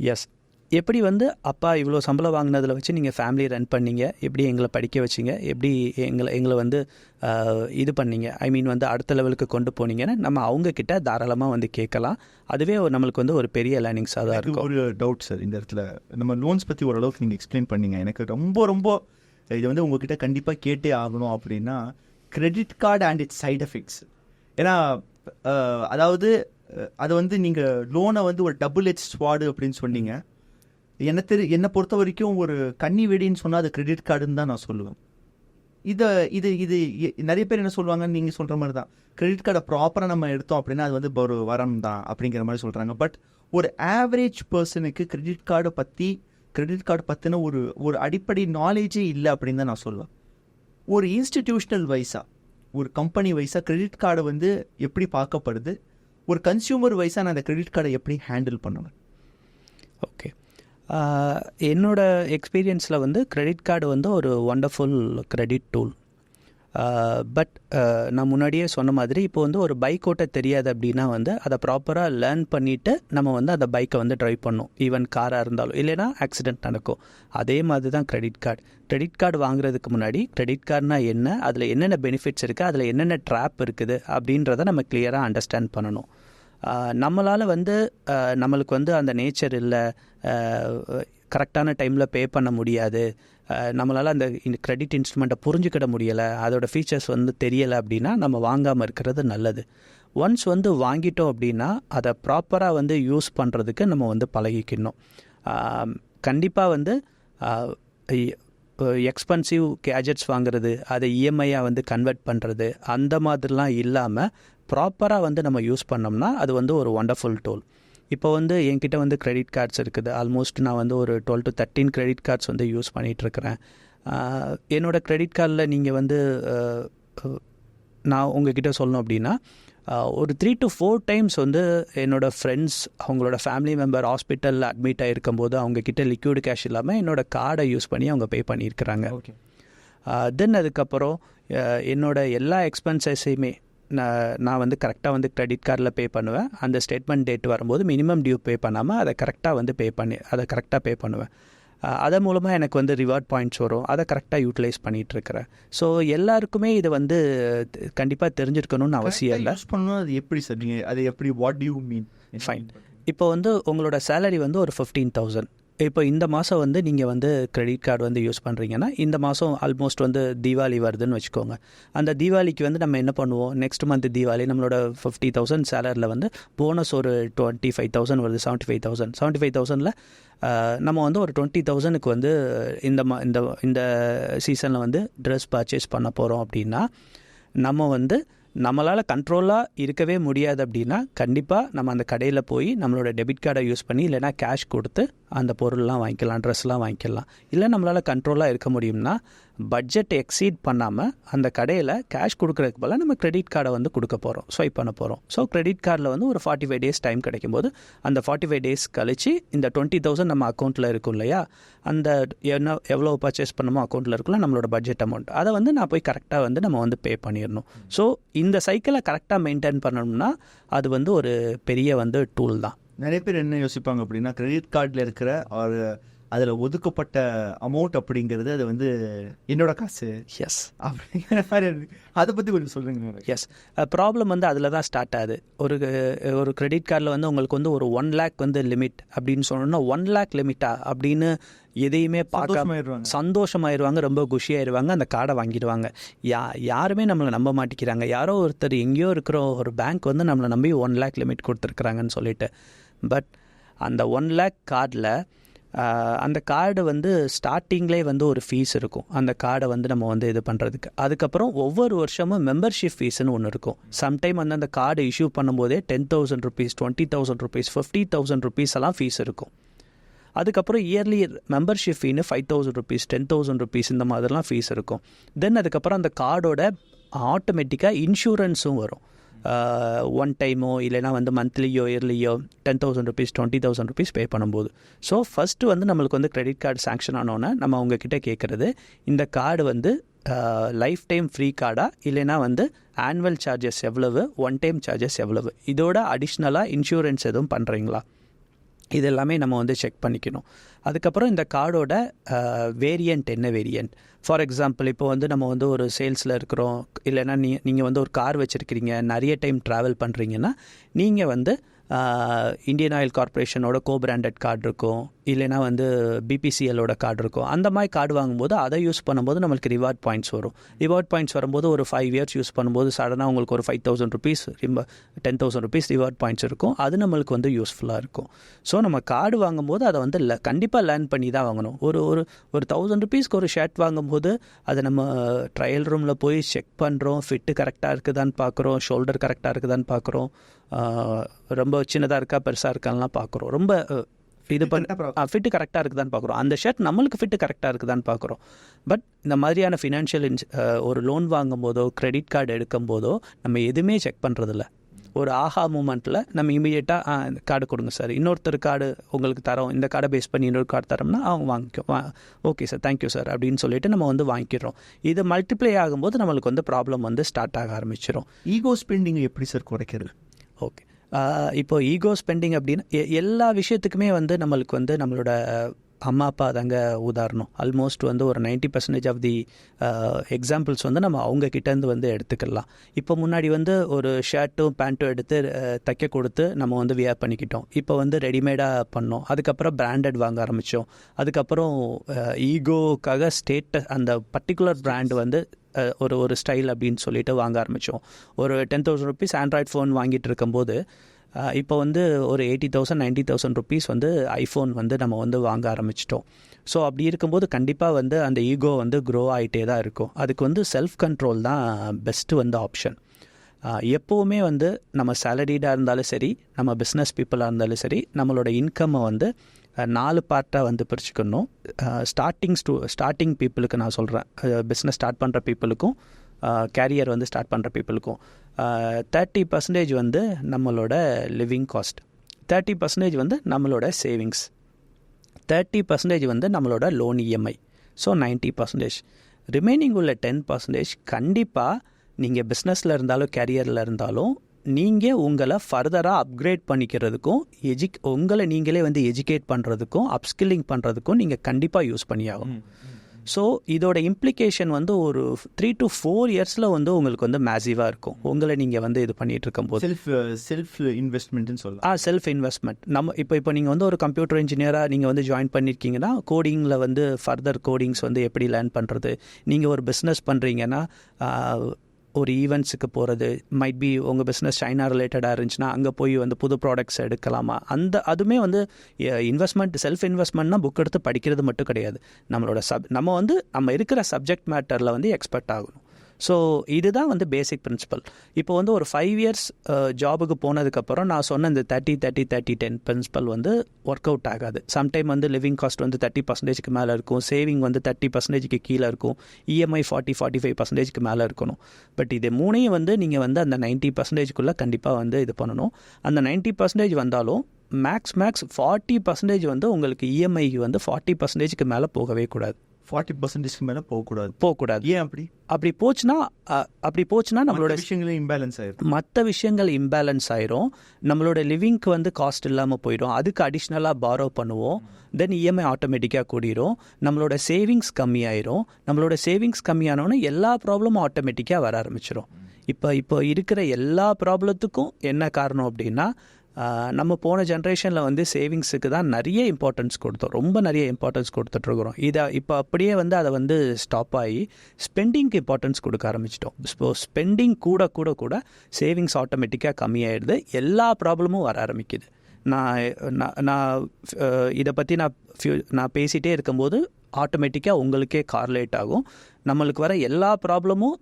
எஸ் எப்படி வந்து அப்பா இவ்வளோ சம்பளம் வாங்கினதில் வச்சு நீங்கள் ஃபேமிலி ரன் பண்ணீங்க, எப்படி எங்களை படிக்க வச்சிங்க, எப்படி எங்களை வந்து இது பண்ணீங்க, ஐ மீன் வந்து அடுத்த லெவலுக்கு கொண்டு போனீங்கன்னு நம்ம அவங்கக்கிட்ட தாராளமாக வந்து கேட்கலாம். அதுவே நம்மளுக்கு வந்து ஒரு பெரிய லேர்னிங்ஸாக தான் இருக்கும். ஒரு டவுட் சார், இந்த இடத்துல நம்ம லோன்ஸ் பற்றி ஓரளவுக்கு நீங்கள் எக்ஸ்பிளைன் பண்ணீங்க. எனக்கு ரொம்ப இது வந்து உங்ககிட்ட கண்டிப்பாக கேட்டே ஆகணும் அப்படின்னா credit card and it's side effects. ஏன்னா அதாவது அதை வந்து நீங்கள் லோனை வந்து ஒரு டபுள் எட்ஜ் ஸ்வாடு அப்படின்னு சொன்னீங்க. என்னை பொறுத்த வரைக்கும் ஒரு கன்னி வெடின்னு சொன்னால் அது கிரெடிட் கார்டுன்னு தான் நான் சொல்லுவேன். இது நிறைய பேர் என்ன சொல்லுவாங்கன்னு நீங்கள் சொல்கிற மாதிரி தான், கிரெடிட் கார்டை ப்ராப்பராக நம்ம எடுத்தோம் அப்படின்னா அது வந்து ஒரு வரம் தான் அப்படிங்கிற மாதிரி சொல்கிறாங்க. பட் ஒரு ஆவரேஜ் பர்சனுக்கு கிரெடிட் கார்டு பற்றின ஒரு அடிப்படை நாலேஜே இல்லை அப்படின்னு தான் நான் சொல்லுவேன். ஒரு இன்ஸ்டிடியூஷனல் வைஸாக, ஒரு கம்பெனி வைஸாக கிரெடிட் கார்டு வந்து எப்படி பார்க்கப்படுது, ஒரு கன்சியூமர் வைஸாக நான் அந்த கிரெடிட் கார்டை எப்படி ஹேண்டில் பண்ணுவேன்? ஓகே, என்னோட எக்ஸ்பீரியன்ஸில் வந்து கிரெடிட் கார்டு வந்து ஒரு ஒண்டர்ஃபுல் கிரெடிட் டூல். பட் நான் முன்னாடியே சொன்ன மாதிரி இப்போ வந்து ஒரு பைக் ஓட்ட தெரியாது அப்படின்னா வந்து அதை ப்ராப்பராக லேர்ன் பண்ணிவிட்டு நம்ம வந்து அந்த பைக்கை வந்து ட்ரைவ் பண்ணணும். ஈவன் காராக இருந்தாலும், இல்லைனா ஆக்சிடெண்ட் நடக்கும். அதே மாதிரி தான் கிரெடிட் கார்டு வாங்குறதுக்கு முன்னாடி கிரெடிட் கார்டுனா என்ன, அதில் என்னென்ன பெனிஃபிட்ஸ் இருக்குது, அதில் என்னென்ன ட்ராப் இருக்குது அப்படின்றத நம்ம கிளியராக அண்டர்ஸ்டாண்ட் பண்ணணும். நம்மளால் வந்து நம்மளுக்கு வந்து அந்த நேச்சர் இல்லை, கரெக்டான டைமில் பே பண்ண முடியாது, நம்மளால் அந்த கிரெடிட் இன்ஸ்ட்ருமெண்ட்டை புரிஞ்சுக்கிட முடியலை, அதோட ஃபீச்சர்ஸ் வந்து தெரியலை அப்படின்னா நம்ம வாங்காமல் இருக்கிறது நல்லது. ஒன்ஸ் வந்து வாங்கிட்டோம் அப்படின்னா அதை ப்ராப்பராக வந்து யூஸ் பண்ணுறதுக்கு நம்ம வந்து பழகிக்கணும். கண்டிப்பாக வந்து எக்ஸ்பென்சிவ் கேஜெட்ஸ் வாங்குறது, அதை இஎம்ஐயாக வந்து கன்வெர்ட் பண்ணுறது, அந்த மாதிரிலாம் இல்லாமல் ப்ராப்பராக வந்து நம்ம யூஸ் பண்ணோம்னா அது வந்து ஒரு ஒண்டர்ஃபுல் டூல். இப்போ வந்து என்கிட்ட வந்து கிரெடிட் கார்ட்ஸ் இருக்குது. ஆல்மோஸ்ட் நான் வந்து ஒரு 12 to 13 கிரெடிட் கார்ட்ஸ் வந்து யூஸ் பண்ணிகிட்ருக்கிறேன். என்னோடய கிரெடிட் கார்டில் நீங்கள் வந்து நான் உங்ககிட்ட சொல்லணும் அப்படின்னா ஒரு 3 to 4 times வந்து என்னோடய ஃப்ரெண்ட்ஸ் அவங்களோட ஃபேமிலி மெம்பர் ஹாஸ்பிட்டலில் அட்மிட் ஆகிருக்கும்போது அவங்கக்கிட்ட லிக்விட் கேஷ் இல்லாமல் என்னோடய கார்டை யூஸ் பண்ணி அவங்க பே பண்ணியிருக்கிறாங்க. தென் அதுக்கப்புறம் என்னோட எல்லா எக்ஸ்பென்சஸையுமே நான் வந்து கரெக்டாக வந்து கிரெடிட் கார்டில் பே பண்ணுவேன். அந்த ஸ்டேட்மெண்ட் டேட் வரும்போது மினிமம் டியூ பே பண்ணாமல் அதை கரெக்டாக பே பண்ணுவேன். அதன் மூலமாக எனக்கு வந்து ரிவார்ட் பாயிண்ட்ஸ் வரும், அதை கரெக்டாக யூட்டிலைஸ் பண்ணிகிட்ருக்கிறேன். ஸோ எல்லாருக்குமே இது வந்து கண்டிப்பாக தெரிஞ்சிருக்கணும்னு அவசியம் இல்லை. அது எப்படி சார், அது எப்படி, what to you mean? Fine. இப்போ வந்து உங்களோட சேலரி வந்து ஒரு 15,000. இப்போ இந்த மாதம் வந்து நீங்கள் வந்து கிரெடிட் கார்டு வந்து யூஸ் பண்ணுறீங்கன்னா இந்த மாதம் ஆல்மோஸ்ட் வந்து தீபாவளி வருதுன்னு வச்சுக்கோங்க. அந்த தீபாவளிக்கு வந்து நம்ம என்ன பண்ணுவோம், நெக்ஸ்ட் மந்த் தீபாவளி நம்மளோட 50,000 சேலரியில் வந்து போனஸ் ஒரு 25,000 வருது. 75,000 நம்ம வந்து ஒரு 20,000க்கு வந்து இந்த சீசனில் வந்து ட்ரெஸ் பர்ச்சேஸ் பண்ண போகிறோம் அப்படின்னா நம்ம வந்து நம்மளால் கண்ட்ரோலாக இருக்கவே முடியாது அப்படின்னா கண்டிப்பாக நம்ம அந்த கடையில் போய் நம்மளோட டெபிட் கார்டை யூஸ் பண்ணி இல்லைனா கேஷ் கொடுத்து அந்த பொருள்லாம் வாங்கிக்கலாம், ட்ரெஸ்லாம் வாங்கிக்கலாம். இல்லை நம்மளால் கண்ட்ரோலாக இருக்க முடியும்னா பட்ஜெட் எக்ஸீட் பண்ணாமல் அந்த கடையில் கேஷ் கொடுக்குறதுக்கு பதிலாக நம்ம கிரெடிட் கார்டை வந்து கொடுக்க போகிறோம், ஸ்வைப் பண்ண போகிறோம். ஸோ கிரெடிட் கார்டில் வந்து ஒரு 45 days டைம் கிடைக்கும்போது அந்த 45 days கழிச்சு இந்த 20,000 நம்ம அக்கௌண்ட்டில் இருக்கும் இல்லையா, அந்த எவ்வளோ பர்ச்சேஸ் பண்ணமோ அக்கௌண்ட்டில் இருக்குல்ல நம்மளோட பட்ஜெட் அமௌண்ட், அதை வந்து நான் போய் கரெக்டாக வந்து நம்ம வந்து பே பண்ணிடணும். ஸோ இந்த சைக்கிளை கரெக்டாக மெயின்டைன் பண்ணணும்னா அது வந்து ஒரு பெரிய வந்து டூல் தான். நிறைய பேர் என்ன யோசிப்பாங்க அப்படின்னா, கிரெடிட் கார்டில் இருக்கிற ஒரு அதில் ஒதுக்கப்பட்ட அமௌண்ட் அப்படிங்கிறது அது வந்து என்னோட காசு எஸ் அப்படிங்கிற மாதிரி இருக்கு. அதை பற்றி கொஞ்சம் சொல்லுங்க. எஸ், ப்ராப்ளம் வந்து அதில் தான் ஸ்டார்ட் ஆகுது. ஒரு கிரெடிட் கார்டில் வந்து உங்களுக்கு வந்து ஒரு 1 lakh வந்து லிமிட் அப்படின்னு சொன்னோன்னா 1 lakh லிமிட்டா அப்படின்னு எதையுமே பார்க்க சந்தோஷமாயிருவாங்க, ரொம்ப குஷியாயிருவாங்க, அந்த கார்டை வாங்கிடுவாங்க. யாருமே நம்மளை நம்ப மாட்டேங்கிறாங்க. யாரோ ஒருத்தர் எங்கேயோ இருக்கிற ஒரு பேங்க் வந்து நம்மளை நம்பி 1 lakh லிமிட் கொடுத்துருக்குறாங்கன்னு சொல்லிட்டு. பட் அந்த 1 lakh கார்டில் அந்த கார்டு வந்து ஸ்டார்டிங்லேயே வந்து ஒரு ஃபீஸ் இருக்கும். அந்த கார்டை வந்து நம்ம வந்து இது பண்ணுறதுக்கு அதுக்கப்புறம் ஒவ்வொரு வருஷமும் மெம்பர்ஷிப் ஃபீஸ்னு ஒன்று இருக்கும். சம்டைம் வந்து அந்த கார்டு இஷ்யூ பண்ணும்போதே 10,000 rupees, 20,000 rupees, 50,000 rupees எல்லாம் ஃபீஸ் இருக்கும். அதுக்கப்புறம் இயர்லி மெம்பர்ஷிப் ஃபீன்னு 5,000 rupees, 10,000 rupees இந்த மாதிரிலாம் ஃபீஸ் இருக்கும். தென் அதுக்கப்புறம் அந்த கார்டோட ஆட்டோமேட்டிக்காக இன்சூரன்ஸும் வரும். 1 டைமோ இல்லைனா வந்து மந்த்லியோ இயர்லியோ 10,000 rupees, 20,000 rupees பே பண்ணும்போது. ஸோ ஃபஸ்ட்டு வந்து நம்மளுக்கு வந்து கிரெடிட் கார்டு சேங்ஷன் ஆனோன்னே நம்ம அவங்கக்கிட்ட கேட்குறது, இந்த கார்டு வந்து லைஃப் டைம் ஃப்ரீ கார்டா இல்லைனா வந்து ஆனுவல் சார்ஜஸ் எவ்வளவு, 1 டைம் சார்ஜஸ் எவ்வளவு, இதோட அடிஷ்னலாக இன்சூரன்ஸ் எதுவும் பண்ணுறீங்களா, இது எல்லாமே நம்ம வந்து செக் பண்ணிக்கணும். அதுக்கப்புறம் இந்த கார்டோட வேரியண்ட் என்ன வேரியண்ட். ஃபார் எக்ஸாம்பிள் இப்போ வந்து நம்ம வந்து ஒரு சேல்ஸில் இருக்கிறோம், இல்லைன்னா நீங்கள் வந்து ஒரு கார் வச்சுருக்கிறீங்க, நிறைய டைம் ட்ராவல் பண்ணுறீங்கன்னா நீங்கள் வந்து இந்தியன் ஆயில் கார்பரேஷனோட பிராண்டட் கார்டு இருக்கும், இல்லைனா வந்து பிபிசிஎல்லோட கார்டு இருக்கும். அந்த மாதிரி கார்டு வாங்கும்போது அதை யூஸ் பண்ணும்போது நம்மளுக்கு ரிவார்ட் பாயிண்ட்ஸ் வரும். ரிவார்ட் பாயிண்ட்ஸ் வரும்போது ஒரு 5 years யூஸ் பண்ணும்போது சடனாக உங்களுக்கு ஒரு 5,000 rupees, 10,000 rupees ரிவார்ட் பாயிண்ட்ஸ் இருக்கும். அது நம்மளுக்கு வந்து யூஸ்ஃபுல்லாக இருக்கும். ஸோ நம்ம கார்டு வாங்கும்போது அதை வந்து கண்டிப்பாக லேர்ன் பண்ணி தான் வாங்கணும். ஒரு 1,000 rupeesக்கு ஒரு ஷர்ட் வாங்கும்போது அதை நம்ம ட்ரையல் ரூமில் போய் செக் பண்ணுறோம், ஃபிட்டு கரெக்டாக இருக்குதான்னு பார்க்குறோம், ஷோல்டர் கரெக்டாக இருக்குதான்னு பார்க்குறோம், ரொம்ப சின்னதாக இருக்கா பெருசாக இருக்கான்லாம் பார்க்குறோம், ரொம்ப இது ஃபிட்டு கரெக்டாக இருக்குதான்னு பார்க்குறோம், அந்த ஷர்ட் நம்மளுக்கு ஃபிட்டு கரெக்டாக இருக்குதான்னு பார்க்குறோம். பட் இந்த மாதிரியான ஃபினான்ஷியல் ஒரு லோன் வாங்கும் போதோ கிரெடிட் கார்டு எடுக்கும் போதோ நம்ம எதுவுமே செக் பண்ணுறதில்ல. ஒரு ஆஹா மூமெண்ட்டில் நம்ம இமீடியட்டாக இந்த கார்டு கொடுங்க சார், இன்னொருத்தர் கார்டு உங்களுக்கு தரோம், இந்த கார்டை பேஸ் பண்ணி இன்னொரு கார்டு தரோம்னா அவங்க வாங்கிக்கோ, ஓகே சார் தேங்க்யூ சார் அப்படின்னு சொல்லிட்டு நம்ம வந்து வாங்கிக்கிறோம். இது மல்டிப்ளை ஆகும்போது நம்மளுக்கு வந்து ப்ராப்ளம் வந்து ஸ்டார்ட் ஆக ஆரம்பிச்சிடும். ஈகோ ஸ்பெண்டிங் எப்படி சார் குறைக்கிறது? ஓகே, இப்போ ஈகோ ஸ்பெண்டிங் அப்படின்னு எல்லா விஷயத்துக்குமே வந்து நம்மளுக்கு வந்து நம்மளோட அம்மா அப்பா தாங்க உதாரணம். ஆல்மோஸ்ட் வந்து ஒரு 90% ஆஃப் தி எக்ஸாம்பிள்ஸ் வந்து நம்ம அவங்கக்கிட்டேருந்து வந்து எடுத்துக்கலாம். இப்போ முன்னாடி வந்து ஒரு ஷர்ட்டும் பேண்ட்டும் எடுத்து தைக்க கொடுத்து நம்ம வந்து வியர் பண்ணிக்கிட்டோம். இப்போ வந்து ரெடிமேடாக பண்ணோம். அதுக்கப்புறம் பிராண்டட் வாங்க ஆரம்பித்தோம். அதுக்கப்புறம் ஈகோக்காக அந்த பர்டிகுலர் பிராண்ட் வந்து ஒரு ஸ்டைல் அப்படின்னு சொல்லிட்டு வாங்க ஆரம்பித்தோம். ஒரு 10,000 rupees ஆண்ட்ராய்ட் ஃபோன் வாங்கிட்டு இருக்கும்போது இப்போ வந்து ஒரு 80,000 90,000 rupees வந்து ஐஃபோன் வந்து நம்ம வந்து வாங்க ஆரம்பிச்சிட்டோம். ஸோ அப்படி இருக்கும்போது கண்டிப்பாக வந்து அந்த ஈகோ வந்து க்ரோ ஆகிட்டே தான் இருக்கும். அதுக்கு வந்து செல்ஃப் கண்ட்ரோல் தான் பெஸ்ட்டு வந்து ஆப்ஷன். எப்போவுமே வந்து நம்ம சேலரிடாக இருந்தாலும் சரி, நம்ம பிஸ்னஸ் பீப்புளாக இருந்தாலும் சரி, நம்மளோட இன்கம்மை வந்து 4 பார்ட்டாக வந்து பிரிச்சுக்கணும். ஸ்டார்டிங் பீப்புளுக்கு நான் சொல்கிறேன், பிஸ்னஸ் ஸ்டார்ட் பண்ணுற பீப்புளுக்கும் கேரியர் வந்து ஸ்டார்ட் பண்ணுற பீப்புளுக்கும் 30% வந்து நம்மளோட லிவிங் காஸ்ட், 30% வந்து நம்மளோட சேவிங்ஸ், 30% வந்து நம்மளோட லோன் இஎம்ஐ. ஸோ 90%. ரிமைனிங் உள்ள 10% கண்டிப்பாக நீங்கள் பிஸ்னஸில் இருந்தாலும் கேரியரில் இருந்தாலும் நீங்கள் உங்களை ஃபர்தராக அப்கிரேட் பண்ணிக்கிறதுக்கும் உங்களை நீங்களே வந்து எஜுகேட் பண்ணுறதுக்கும் அப்ஸ்கில்லிங் பண்ணுறதுக்கும் நீங்கள் கண்டிப்பாக யூஸ் பண்ணியாகும். ஸோ இதோட இம்ப்ளிகேஷன் வந்து ஒரு 3 to 4 yearsல வந்து உங்களுக்கு வந்து மேசிவாக இருக்கும். உங்களை நீங்கள் வந்து இது பண்ணிகிட்டு இருக்கும்போது செல்ஃப் இன்வெஸ்ட்மெண்ட்னு சொல்லலாம். Self investment. நம்ம இப்போ நீங்கள் வந்து ஒரு கம்ப்யூட்டர் இன்ஜினியராக நீங்கள் வந்து ஜாயின் பண்ணியிருக்கீங்கன்னா கோடிங்கில் வந்து ஃபர்தர் கோடிங்ஸ் வந்து எப்படி லேர்ன் பண்ணுறது, நீங்கள் ஒரு பிஸ்னஸ் பண்ணுறீங்கன்னா ஒரு ஈவெண்ட்ஸுக்கு போகிறது, மைட் பி உங்கள் பிஸ்னஸ் சைனா ரிலேட்டடாக இருந்துச்சுன்னா அங்கே போய் வந்து புது ப்ராடக்ட்ஸ் எடுக்கலாமா, அதுவுமே வந்து இன்வெஸ்ட்மெண்ட். செல்ஃப் இன்வெஸ்ட்மெண்ட்னா புக் எடுத்து படிக்கிறது மட்டும் கிடையாது, நம்ம இருக்கிற சப்ஜெக்ட் மேட்டரில் வந்து எக்ஸ்பர்ட் ஆகணும். ஸோ இதுதான் வந்து பேசிக் பிரின்சிபல். இப்போ வந்து ஒரு 5 years ஜாபுக்கு போனதுக்கப்புறம் நான் சொன்ன இந்த 30-30-30-10 பிரின்சிபல் வந்து ஒர்க் அவுட் ஆகாது. சம்டைம் வந்து லிவிங் காஸ்ட் வந்து 30%க்கு மேலே இருக்கும், சேவிங் வந்து 30%க்கு கீழே இருக்கும், இஎம்ஐ 40-45%க்கு மேலே இருக்கணும். பட் இது மூணையும் வந்து நீங்கள் வந்து அந்த 90%க்குள்ளே கண்டிப்பாக வந்து இது பண்ணணும். அந்த 90% வந்தாலும் மேக்ஸ் 40% வந்து உங்களுக்கு இஎம்ஐக்கு வந்து 40%க்கு மேலே போகவே கூடாது. 40% மேலே போகக்கூடாது. ஏன் அப்படி? அப்படி போச்சுன்னா நம்மளோட விஷயங்களே இம்பேலன்ஸ் ஆயிடும். மற்ற விஷயங்கள் இம்பேலன்ஸ் ஆயிரும். நம்மளோட லிவிங்க்கு வந்து காஸ்ட் இல்லாமல் போயிடும். அதுக்கு அடிஷ்னலாக பாரோ பண்ணுவோம். தென் இஎம்ஐ ஆட்டோமேட்டிக்காக கூடிரும். நம்மளோட சேவிங்ஸ் கம்மியாயிரும். நம்மளோட சேவிங்ஸ் கம்மியானோன்னு எல்லா ப்ராப்ளமும் ஆட்டோமேட்டிக்காக வர ஆரம்பிச்சிடும். இப்போ இருக்கிற எல்லா ப்ராப்ளத்துக்கும் என்ன காரணம் அப்படின்னா, நம்ம போன ஜென்ரேஷனில் வந்து சேவிங்ஸுக்கு தான் நிறைய இம்பார்ட்டன்ஸ் கொடுத்தோம். ரொம்ப நிறைய இம்பார்ட்டன்ஸ் கொடுத்துட்ருக்குறோம். இப்போ அப்படியே வந்து அதை வந்து ஸ்டாப் ஆகி ஸ்பெண்டிங்க்கு இம்பார்ட்டன்ஸ் கொடுக்க ஆரம்பிச்சிட்டோம். ஸோ ஸ்பெண்டிங் கூட சேவிங்ஸ் ஆட்டோமேட்டிக்காக கம்மியாயிடுது. எல்லா ப்ராப்ளமும் வர ஆரம்பிக்குது. நான் இதை பற்றி நான் பேசிகிட்டே இருக்கும்போது ஆட்டோமேட்டிக்காக உங்களுக்கே கார்லேட் ஆகும். நம்மளுக்கு வர எல்லா ப்ராப்ளமும்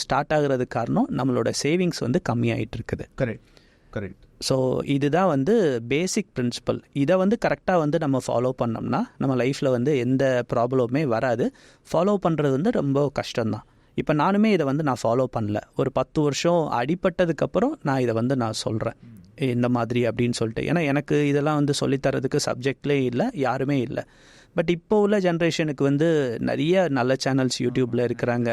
ஸ்டார்ட் ஆகுறதுக்கு காரணம் நம்மளோட சேவிங்ஸ் வந்து கம்மியாயிட்டு இருக்குது. கரெக்ட். ஸோ இதுதான் வந்து பேசிக் பிரின்சிபல். இதை வந்து கரெக்டாக வந்து நம்ம ஃபாலோ பண்ணோம்னா நம்ம லைஃப்பில் வந்து எந்த ப்ராப்ளமுமே வராது. ஃபாலோ பண்ணுறது வந்து ரொம்ப கஷ்டம்தான். இப்போ நானுமே இதை வந்து நான் ஃபாலோ பண்ணல. ஒரு 10 வருஷம் அடிபட்டதுக்கப்புறம் நான் இதை வந்து நான் சொல்கிறேன் இந்த மாதிரி அப்படின்னு சொல்லிட்டு. ஏன்னா எனக்கு இதெல்லாம் வந்து சொல்லித்தரதுக்கு சப்ஜெக்ட்லேயே இல்லை, யாருமே இல்லை. பட் இப்போ உள்ள ஜென்ரேஷனுக்கு வந்து நிறைய நல்ல சேனல்ஸ் யூடியூப்பில் இருக்கிறாங்க.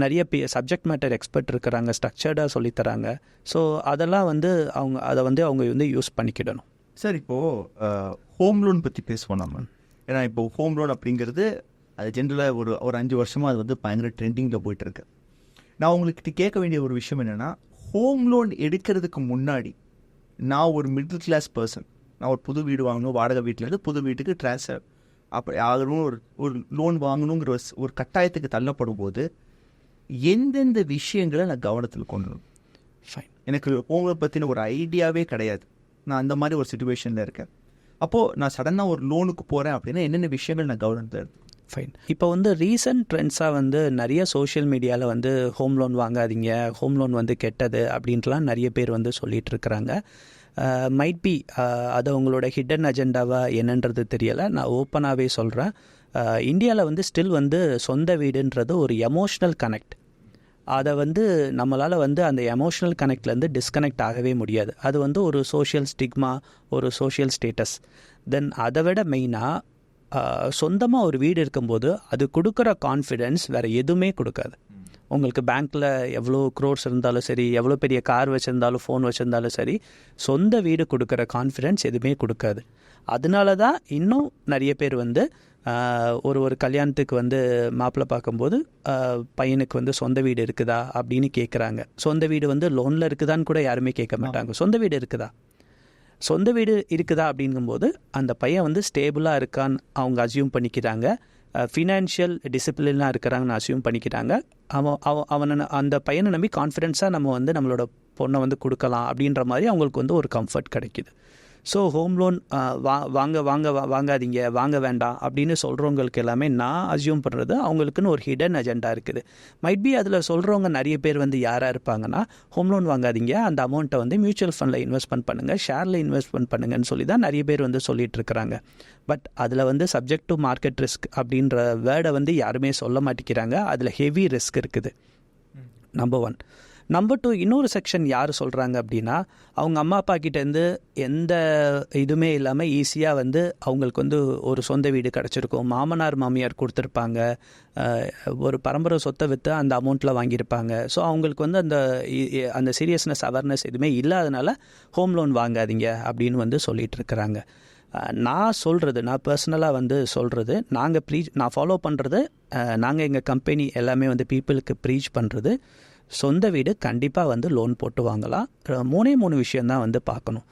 நிறைய சப்ஜெக்ட் மேட்டர் எக்ஸ்பர்ட் இருக்கிறாங்க, ஸ்ட்ரக்சர்டாக சொல்லித்தராங்க. ஸோ அதெல்லாம் வந்து அவங்க வந்து யூஸ் பண்ணிக்கிடணும். சார், இப்போது ஹோம் லோன் பற்றி பேசுவோம் நம்ம. ஏன்னா இப்போது ஹோம் லோன் அப்படிங்கிறது அது ஜென்ரலாக ஒரு 5 வருஷமாக அது வந்து பயங்கர ட்ரெண்டிங்கில் போயிட்டுருக்கு. நான் உங்களுக்கு கேட்க வேண்டிய ஒரு விஷயம் என்னென்னா, ஹோம் லோன் எடுக்கிறதுக்கு முன்னாடி நான் ஒரு மிடில் கிளாஸ் பர்சன், நான் ஒரு புது வீடு வாங்கணும், வாடகை வீட்டிலேருந்து புது வீட்டுக்கு ட்ரான்ஸ்ஃபர் அப்படி ஆகணும், ஒரு லோன் வாங்கணுங்கிற ஒரு கட்டாயத்துக்கு தள்ளப்படும் போது எந்தெந்த விஷயங்களை நான் கவனத்தில் கொண்டு வரணும்? ஃபைன். எனக்கு ஹோம் லோன் பற்றின ஒரு ஐடியாவே கிடையாது. நான் அந்த மாதிரி ஒரு சிச்சுவேஷனில் இருக்கேன். அப்போது நான் சடனாக ஒரு லோனுக்கு போகிறேன் அப்படின்னா என்னென்ன விஷயங்கள் நான் கவனத்தில் எடுத்து? ஃபைன். இப்போ வந்து ரீசன்ட் ட்ரெண்ட்ஸாக வந்து நிறைய சோஷியல் மீடியாவில் வந்து ஹோம் லோன் வாங்காதீங்க, ஹோம் லோன் வந்து கெட்டது அப்படின்ட்டுலாம் நிறைய பேர் வந்து சொல்லிகிட்டு இருக்கிறாங்க. மைட் பி அது உங்களோட ஹிடன் அஜெண்டாவா என்னன்றது தெரியலை. நான் ஓப்பனாகவே சொல்கிறேன். இந்தியாவில் வந்து ஸ்டில் வந்து சொந்த வீடுன்றது ஒரு எமோஷ்னல் கனெக்ட். அதை வந்து நம்மளால் வந்து அந்த எமோஷ்னல் கனெக்ட்லேருந்து டிஸ்கனெக்ட் ஆகவே முடியாது. அது வந்து ஒரு சோஷியல் ஸ்டிக்மா, ஒரு சோஷியல் ஸ்டேட்டஸ். தென் அதை விட மெயினாக சொந்தமாக ஒரு வீடு இருக்கும்போது அது கொடுக்குற கான்ஃபிடென்ஸ் வேறு எதுவுமே கொடுக்காது. உங்களுக்கு பேங்க்கில் எவ்வளோ க்ரோர்ஸ் இருந்தாலும் சரி, எவ்வளோ பெரிய கார் வச்சுருந்தாலும், ஃபோன் வச்சுருந்தாலும் சரி, சொந்த வீடு கொடுக்குற கான்ஃபிடென்ஸ் எதுவுமே கொடுக்காது. அதனால தான் இன்னும் நிறைய பேர் வந்து ஒரு கல்யாணத்துக்கு வந்து மாப்பிள்ளை பார்க்கும்போது பையனுக்கு வந்து சொந்த வீடு இருக்குதா அப்படின்னு கேட்குறாங்க. சொந்த வீடு வந்து லோனில் இருக்குதான்னு கூட யாருமே கேட்க மாட்டாங்க. சொந்த வீடு இருக்குதா அப்படிங்கும்போது அந்த பையன் வந்து ஸ்டேபிளாக இருக்கான்னு அவங்க அசியூம் பண்ணிக்கிறாங்க. ஃபினான்ஷியல் டிசிப்ளினாக இருக்கிறாங்கன்னு அசியூம் பண்ணிக்கிறாங்க. அவனை அந்த பையனை நம்பி கான்ஃபிடென்ஸாக நம்ம வந்து நம்மளோட பொண்ணை வந்து கொடுக்கலாம் அப்படின்ற மாதிரி அவங்களுக்கு வந்து ஒரு கம்ஃபர்ட் கிடைக்கிது. ஸோ ஹோம் லோன் வாங்காதீங்க, வாங்க வேண்டாம் அப்படின்னு சொல்கிறவங்களுக்கு எல்லாமே நான் அசியூம் பண்ணுறது அவங்களுக்குன்னு ஒரு ஹிடன் அஜெண்டா இருக்குது. மைட் பி அதில் சொல்கிறவங்க நிறைய பேர் வந்து யாராக இருப்பாங்கன்னா, ஹோம் லோன் வாங்காதீங்க, அந்த அமௌண்ட்டை வந்து மியூச்சுவல் ஃபண்டில் இன்வெஸ்ட்மெண்ட் பண்ணுங்கள், ஷேரில் இன்வெஸ்ட்மெண்ட் பண்ணுங்கன்னு சொல்லி தான் நிறைய பேர் வந்து சொல்லிகிட்டு இருக்கிறாங்க. பட் அதில் வந்து சப்ஜெக்ட் டு மார்க்கெட் ரிஸ்க் அப்படின்ற வேர்டை வந்து யாருமே சொல்ல மாட்டேங்கிறாங்க. அதில் ஹெவி ரிஸ்க் இருக்குது. நம்பர் 1. நம்பர் 2, இன்னொரு செக்ஷன் யார் சொல்கிறாங்க அப்படின்னா, அவங்க அம்மா அப்பா கிட்டேருந்து எந்த இதுவுமே இல்லாமல் ஈஸியாக வந்து அவங்களுக்கு வந்து ஒரு சொந்த வீடு கிடச்சிருக்கும், மாமனார் மாமியார் கொடுத்துருப்பாங்க, ஒரு பரம்பரை சொத்தை விற்று அந்த அமௌண்ட்டில் வாங்கியிருப்பாங்க. ஸோ அவங்களுக்கு வந்து அந்த சீரியஸ்னஸ் அவேர்னஸ் எதுவுமே இல்லாதனால ஹோம் லோன் வாங்காதீங்க அப்படின்னு வந்து சொல்லிகிட்டு இருக்கிறாங்க. நான் பர்சனலாக வந்து சொல்கிறது, நான் ஃபாலோ பண்ணுறது, நாங்கள் எங்கள் கம்பெனி எல்லாமே வந்து பீப்புளுக்கு ப்ரீச் பண்ணுறது, சொந்த வீடு கண்டிப்பாக வந்து லோன் போட்டு வாங்கலாம். 3 விஷயந்தான் வந்து பார்க்கணும்.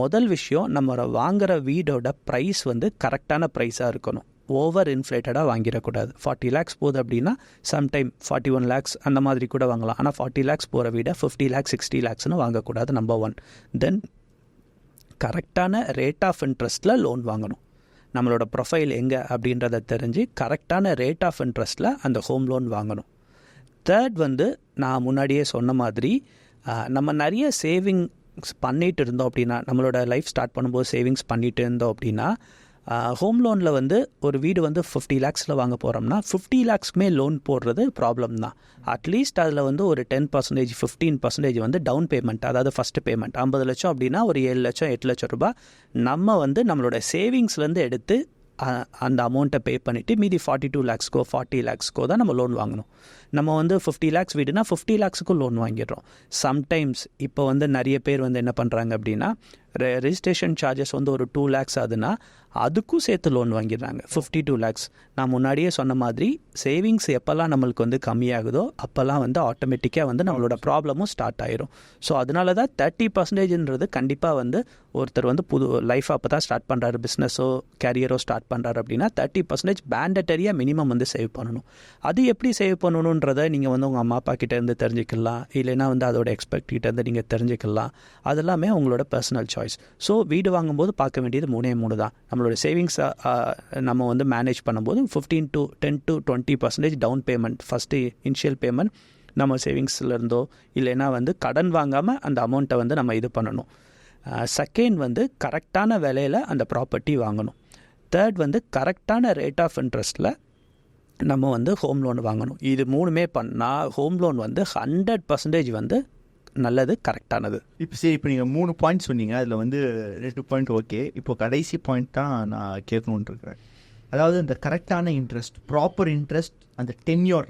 முதல் விஷயம், நம்ம வாங்குகிற வீடோட ப்ரைஸ் வந்து கரெக்டான ப்ரைஸாக இருக்கணும். ஓவர் இன்ஃப்ளேட்டடாக வாங்கிடக்கூடாது. 40 lakhs போகுது அப்படின்னா சம்டைம் 41 lakhs அந்த மாதிரி கூட வாங்கலாம். ஆனால் 40 lakhs போகிற வீடை 50 lakhs 60 lakhsன்னு வாங்கக்கூடாது. நம்பர் 1. தென் கரெக்டான ரேட் ஆஃப் இன்ட்ரெஸ்ட்டில் லோன் வாங்கணும். நம்மளோட ப்ரொஃபைல் எங்கே அப்படின்றத தெரிஞ்சு கரெக்டான ரேட் ஆஃப் இன்ட்ரெஸ்ட்டில் அந்த ஹோம் லோன் வாங்கணும். தேர்ட் வந்து, நான் முன்னாடியே சொன்ன மாதிரி நம்ம நிறைய சேவிங்ஸ் பண்ணிகிட்டு இருந்தோம் அப்படின்னா, நம்மளோட லைஃப் ஸ்டார்ட் பண்ணும்போது சேவிங்ஸ் பண்ணிகிட்டு இருந்தோம் அப்படின்னா, ஹோம் லோனில் வந்து ஒரு வீடு வந்து 50 lakhsல வாங்க போகிறோம்னா 50 lakhsக்குமே லோன் போடுறது ப்ராப்ளம் தான். அட்லீஸ்ட் அதில் வந்து ஒரு 10%, 15% வந்து டவுன் பேமெண்ட், அதாவது ஃபஸ்ட்டு பேமெண்ட் 50 லட்சம் அப்படின்னா ஒரு 7 லட்சம் 8 லட்சம் ரூபாய் நம்ம வந்து நம்மளோட சேவிங்ஸ்லேருந்து எடுத்து அந்த அமௌண்ட்டை பே பண்ணிவிட்டு மீதி 42 lakhsக்கோ 40 lakhsக்கோ தான் நம்ம லோன் வாங்கணும். நம்ம வந்து 50 lakhs வீடுனா 50 lakhsக்கும் லோன் வாங்கிடுறோம். சம்டைம்ஸ் இப்போ வந்து நிறைய பேர் வந்து என்ன பண்ணுறாங்க அப்படின்னா ரெஜிஸ்ட்ரேஷன் சார்ஜஸ் வந்து ஒரு 2 lakhs ஆகுதுன்னா அதுக்கும் சேர்த்து லோன் வாங்கிடுறாங்க 52 lakhs. நான் முன்னாடியே சொன்ன மாதிரி சேவிங்ஸ் எப்போல்லாம் நம்மளுக்கு வந்து கம்மியாகுதோ அப்போல்லாம் வந்து ஆட்டோமேட்டிக்காக வந்து நம்மளோட ப்ராப்ளமும் ஸ்டார்ட் ஆயிரும். ஸோ அதனால தான் 30%ன்றது கண்டிப்பாக வந்து ஒருத்தர் வந்து புது லைஃப் அப்போ தான் ஸ்டார்ட் பண்ணுறாரு, பிஸ்னஸோ கேரியரோ ஸ்டார்ட் பண்ணுறாரு அப்படின்னா 30% மேண்டட்டரியாக மினிமம் வந்து சேவ் பண்ணணும். அது எப்படி சேவ் பண்ணணுன்றதை நீங்கள் வந்து உங்கள் அம்மா அப்பா கிட்டேருந்து தெரிஞ்சுக்கலாம், இல்லைன்னா வந்து அதோட எக்ஸ்பர்ட் கிட்டேருந்து நீங்கள் தெரிஞ்சுக்கலாம். அதெல்லாமே உங்களோட பர்சனல் சாய்ஸ். ஸோ வீடு வாங்கும்போது பார்க்க வேண்டியது 3 தான். நம்மளோட சேவிங்ஸை நம்ம வந்து மேனேஜ் பண்ணும்போது 10 to 20% down payment, first initial payment நம்ம சேவிங்ஸ்லேருந்தோ இல்லைன்னா வந்து கடன் வாங்காமல் அந்த அமௌண்ட்டை வந்து நம்ம இது பண்ணணும். செகண்ட் வந்து கரெக்டான விலையில் அந்த ப்ராப்பர்ட்டி வாங்கணும். தேர்ட் வந்து கரெக்டான ரேட் ஆஃப் இன்ட்ரெஸ்ட்டில் நம்ம வந்து ஹோம் லோன் வாங்கணும். இது 3மே பண்ணால் ஹோம் லோன் வந்து 100% வந்து நல்லது, கரெக்டானது. இப்போ நீங்கள் 3 பாயிண்ட் சொன்னீங்க, அதில் வந்து 2 பாயிண்ட் ஓகே. இப்போ கடைசி பாயிண்ட் தான் நான் கேட்கணுன்ட்டு இருக்கிறேன். அதாவது இந்த கரெக்டான இன்ட்ரெஸ்ட், ப்ராப்பர் இன்ட்ரெஸ்ட், அந்த டென்யூர்,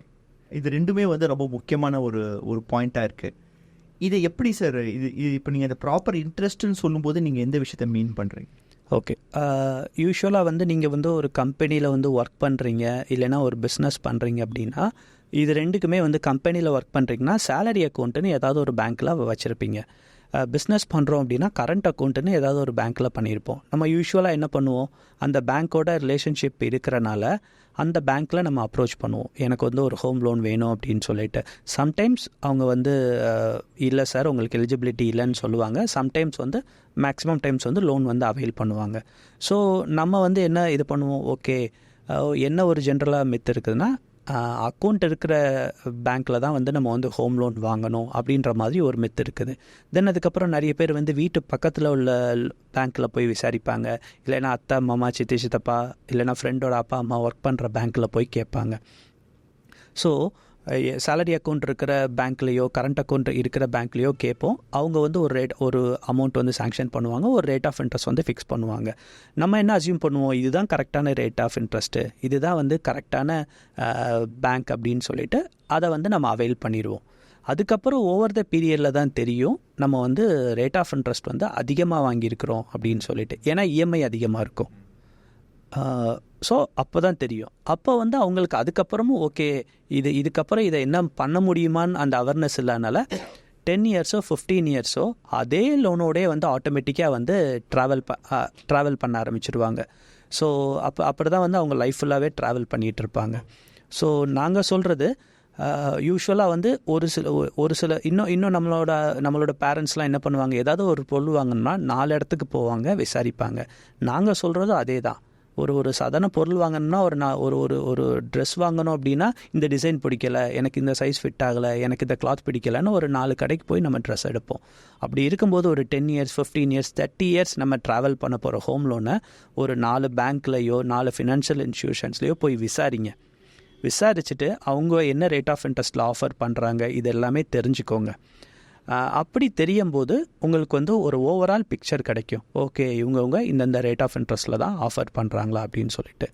இது ரெண்டுமே வந்து ரொம்ப முக்கியமான ஒரு பாயிண்ட்டாக இருக்குது. இதை எப்படி சார் இது இப்போ நீங்கள் அந்த ப்ராப்பர் இன்ட்ரெஸ்ட்டுன்னு சொல்லும்போது நீங்கள் எந்த விஷயத்த மீன் பண்ணுறீங்க? ஓகே, யூஸ்வலாக வந்து நீங்கள் வந்து ஒரு கம்பெனியில் வந்து ஒர்க் பண்ணுறீங்க இல்லைன்னா ஒரு பிஸ்னஸ் பண்ணுறீங்க அப்படின்னா இது ரெண்டுக்குமே வந்து கம்பெனியில் ஒர்க் பண்ணுறீங்கன்னா சேலரி அக்கௌண்ட்டுன்னு ஏதாவது ஒரு பேங்க்கில் வச்சுருப்பீங்க. பிஸ்னஸ் பண்ணுறோம் அப்படின்னா கரண்ட் அக்கௌண்ட்டுன்னு ஏதாவது ஒரு பேங்க்கில் பண்ணியிருப்போம். நம்ம யூஸ்வலாக என்ன பண்ணுவோம், அந்த பேங்க்கோட ரிலேஷன்ஷிப் இருக்கிறனால அந்த பேங்க்கில் நம்ம அப்ரோச் பண்ணுவோம், எனக்கு வந்து ஒரு ஹோம் லோன் வேணும் அப்படின்னு சொல்லிட்டு. சம்டைம்ஸ் அவங்க வந்து இல்லை சார் உங்களுக்கு எலிஜிபிலிட்டி இல்லைன்னு சொல்லுவாங்க. சம்டைம்ஸ் வந்து மேக்ஸிமம் டைம்ஸ் வந்து லோன் வந்து அவைல் பண்ணுவாங்க. ஸோ நம்ம வந்து என்ன இது பண்ணுவோம், ஓகே என்ன ஒரு ஜென்ரலாக மித்து இருக்குதுன்னா அக்கௌண்ட் இருக்கிற பேங்க்கில் தான் வந்து நம்ம வந்து ஹோம் லோன் வாங்கணும் அப்படின்ற மாதிரி ஒரு மித்து இருக்குது. தென் அதுக்கப்புறம் நிறைய பேர் வந்து வீட்டு பக்கத்தில் உள்ள பேங்க்கில் போய் விசாரிப்பாங்க, இல்லைன்னா அத்தை மாமா சித்தி சித்தப்பா இல்லைன்னா ஃப்ரெண்டோட அப்பா அம்மா ஒர்க் பண்ணுற பேங்க்கில் போய் கேட்பாங்க. ஸோ சேலரி அக்கௌண்ட் இருக்கிற பேங்க்லேயோ கரண்ட் அக்கௌண்ட் இருக்கிற பேங்க்லேயோ கேட்போம். அவங்க வந்து ஒரு அமௌண்ட் வந்து சாங்ஷன் பண்ணுவாங்க, ஒரு ரேட் ஆஃப் இன்ட்ரெஸ்ட் வந்து ஃபிக்ஸ் பண்ணுவாங்க. நம்ம என்ன அசியூம் பண்ணுவோம், இதுதான் கரெக்டான ரேட் ஆஃப் இன்ட்ரெஸ்ட்டு, இதுதான் வந்து கரெக்டான பேங்க் அப்படின்னு சொல்லிட்டு அதை வந்து நம்ம அவைல் பண்ணிடுவோம். அதுக்கப்புறம் ஓவர் த பீரியடில் தான் தெரியும் நம்ம வந்து ரேட் ஆஃப் இன்ட்ரெஸ்ட் வந்து அதிகமாக வாங்கியிருக்கிறோம் அப்படின்னு சொல்லிட்டு. ஏன்னா இஎம்ஐ அதிகமாக இருக்கும். ஸோ அப்போ தான் தெரியும். அப்போ வந்து அவங்களுக்கு அதுக்கப்புறமும் ஓகே இதுக்கப்புறம் இதை என்ன பண்ண முடியுமான்னு அந்த அவேர்னஸ் இல்லைனால 10 இயர்ஸோ 15 இயர்ஸோ அதே லோனோடே வந்து ஆட்டோமேட்டிக்காக வந்து ட்ராவல் பண்ண ஆரம்பிச்சிடுவாங்க. ஸோ அப்படி தான் வந்து அவங்க லைஃப் ஃபுல்லாகவே ட்ராவல் பண்ணிகிட்டு இருப்பாங்க. ஸோ நாங்கள் சொல்கிறது யூஸ்வலாக வந்து ஒரு சில இன்னும் நம்மளோட பேரண்ட்ஸ்லாம் என்ன பண்ணுவாங்க, ஏதாவது ஒரு பொருள் வாங்கணும்னா 4 இடத்துக்கு போவாங்க, விசாரிப்பாங்க. நாங்கள் சொல்கிறதும் அதே தான். ஒரு சாதாரண பொருள் வாங்கணும்னா ஒரு ட்ரெஸ் வாங்கணும் அப்படின்னா இந்த டிசைன் பிடிக்கலை, எனக்கு இந்த சைஸ் ஃபிட் ஆகலை, எனக்கு இந்த கிளாத் பிடிக்கலைன்னு ஒரு 4 கடைக்கு போய் நம்ம ட்ரெஸ் எடுப்போம். அப்படி இருக்கும்போது ஒரு 10 இயர்ஸ் 15 இயர்ஸ் 30 இயர்ஸ் நம்ம ட்ராவல் பண்ண போகிற ஹோம் லோனை ஒரு 4 பேங்க்லேயோ 4 ஃபினான்ஷியல் இன்ஸ்டிடியூஷன்ஸ்லேயோ போய் விசாரிச்சுட்டு அவங்க என்ன ரேட் ஆஃப் இன்ட்ரெஸ்ட்டில் ஆஃபர் பண்ணுறாங்க இது எல்லாமே தெரிஞ்சுக்கோங்க. அப்படி தெரியும் போது உங்களுக்கு வந்து ஒரு ஓவரால் பிக்சர் கிடைக்கும். ஓகே இவங்க இந்தந்த ரேட் ஆஃப் இன்ட்ரெஸ்ட்டில் தான் ஆஃபர் பண்ணுறாங்களா அப்படின்னு சொல்லிட்டு.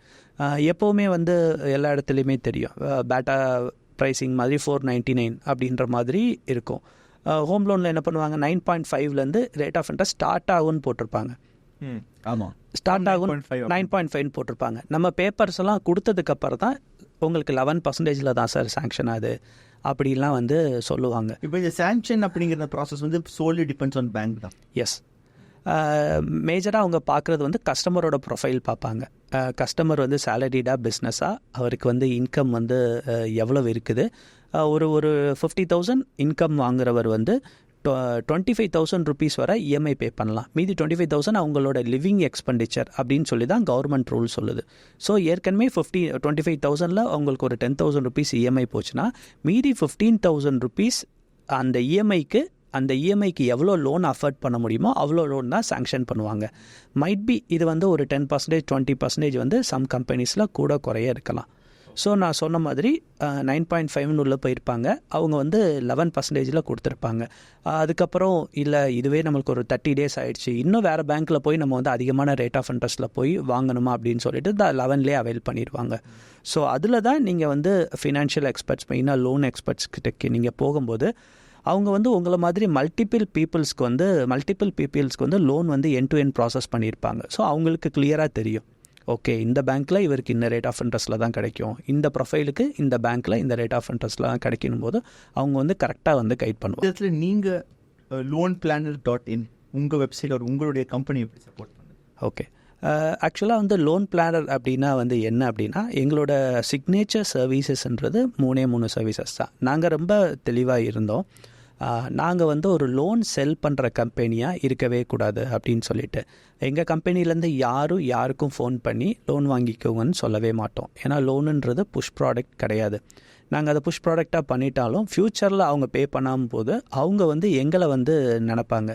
எப்போவுமே வந்து எல்லா இடத்துலையுமே தெரியும், பேட்டா ப்ரைஸிங் மாதிரி 499 அப்படின்ற மாதிரி இருக்கும். ஹோம் லோனில் என்ன பண்ணுவாங்க, 9.5லேருந்து ரேட் ஆஃப் இன்ட்ரெஸ்ட் ஸ்டார்ட் ஆகும்னு போட்டிருப்பாங்க. ஆமாம், ஸ்டார்ட் ஆகும் 9.5 போட்டிருப்பாங்க. நம்ம பேப்பர்ஸ் எல்லாம் கொடுத்ததுக்கப்புறம் தான் உங்களுக்கு 11%ல் தான் சார் சாங்ஷன் ஆகுது அப்படிலாம் வந்து சொல்லுவாங்க. இப்போ இந்த சாங்ஷன் அப்படிங்கிற ப்ராசஸ் வந்து சோலி டிபெண்ட்ஸ் ஆன் பேங்க் தான். எஸ், மேஜராக அவங்க பார்க்குறது வந்து கஸ்டமரோட ப்ரொஃபைல் பார்ப்பாங்க. கஸ்டமர் வந்து சேலரிடாக பிஸ்னஸாக அவருக்கு வந்து இன்கம் வந்து எவ்வளோ இருக்குது. ஒரு 50,000 இன்கம் வாங்குறவர் வந்து 25,000 rupees வரை இஎம்ஐ பே பண்ணலாம். மீதி 25,000 அவங்களோட லிவிங் எக்ஸ்பெண்டிச்சர் அப்படின்னு சொல்லி தான் கவர்மெண்ட் ரூல் சொல்லுது. ஸோ ஏற்கனவே 25,000ல் அவங்களுக்கு ஒரு 10,000 rupees இஎம்ஐ போச்சுன்னா மீதி 15,000 rupees அந்த இஎம்ஐக்கு எவ்வளோ லோன் அஃபோர்ட் பண்ண முடியுமோ அவ்வளோ லோன் தான் சாங்ஷன் பண்ணுவாங்க. மைட் பி இது வந்து ஒரு 10% 20% வந்து சம் கம்பெனிஸில் கூட குறைய இருக்கலாம். ஸோ நான் சொன்ன மாதிரி 9.5 உள்ள போயிருப்பாங்க, அவங்க வந்து 11% கொடுத்துருப்பாங்க. அதுக்கப்புறம் இல்லை இதுவே நம்மளுக்கு ஒரு 30 days ஆகிடுச்சு, இன்னும் வேறு பேங்க்கில் போய் நம்ம வந்து அதிகமான ரேட் ஆஃப் இன்ட்ரெஸ்ட்டில் போய் வாங்கணுமா அப்படின்னு சொல்லிட்டு 11லேயே அவைல் பண்ணிடுவாங்க. ஸோ அதில் தான் நீங்கள் வந்து ஃபினான்ஷியல் எக்ஸ்பர்ட்ஸ், மெயினாக லோன் எக்ஸ்பர்ட்ஸ் கிட்ட நீங்கள் போகும்போது அவங்க வந்து உங்களை மாதிரி மல்டிபிள் பீப்புள்ஸ்க்கு வந்து லோன் வந்து எண்ட் டு எண்ட் ப்ராசஸ் பண்ணியிருப்பாங்க. ஸோ அவங்களுக்கு கிளியராக தெரியும், ஓகே இந்த பேங்க்கில் இவருக்கு இந்த ரேட் ஆஃப் இன்ட்ரெஸ்ட்டில் தான் கிடைக்கும், இந்த ப்ரொஃபைலுக்கு இந்த பேங்க்கில் இந்த ரேட் ஆஃப் இன்ட்ரெஸ்ட்டில் தான் கிடைக்கும் போது அவங்க வந்து கரெக்டாக வந்து கைட் பண்ணுவாங்க. இதில் நீங்கள் loanplanner.in உங்கள் வெப்சைட் ஒரு உங்களுடைய கம்பெனி எப்படி சப்போர்ட் பண்ணுது? ஓகே, ஆக்சுவலாக வந்து லோன் பிளானர் அப்படின்னா வந்து என்ன அப்படின்னா, எங்களோட சிக்னேச்சர் சர்வீசஸ்ன்றது 3 சர்வீசஸ் தான். நாங்கள் ரொம்ப தெளிவாக இருந்தோம், நாங்கள் வந்து ஒரு லோன் செல் பண்ணுற கம்பெனியாக இருக்கவே கூடாது அப்படின்னு சொல்லிட்டு எங்கள் கம்பெனிலேருந்து யாருக்கும் ஃபோன் பண்ணி லோன் வாங்கிக்கோங்கன்னு சொல்லவே மாட்டோம். ஏன்னா லோனுன்றது புஷ் ப்ராடக்ட் கிடையாது. நாங்கள் அதை புஷ் ப்ராடக்டாக பண்ணிட்டாலும் ஃப்யூச்சரில் அவங்க பே பண்ணாமல் போது அவங்க வந்து எங்களை வந்து நினைப்பாங்க,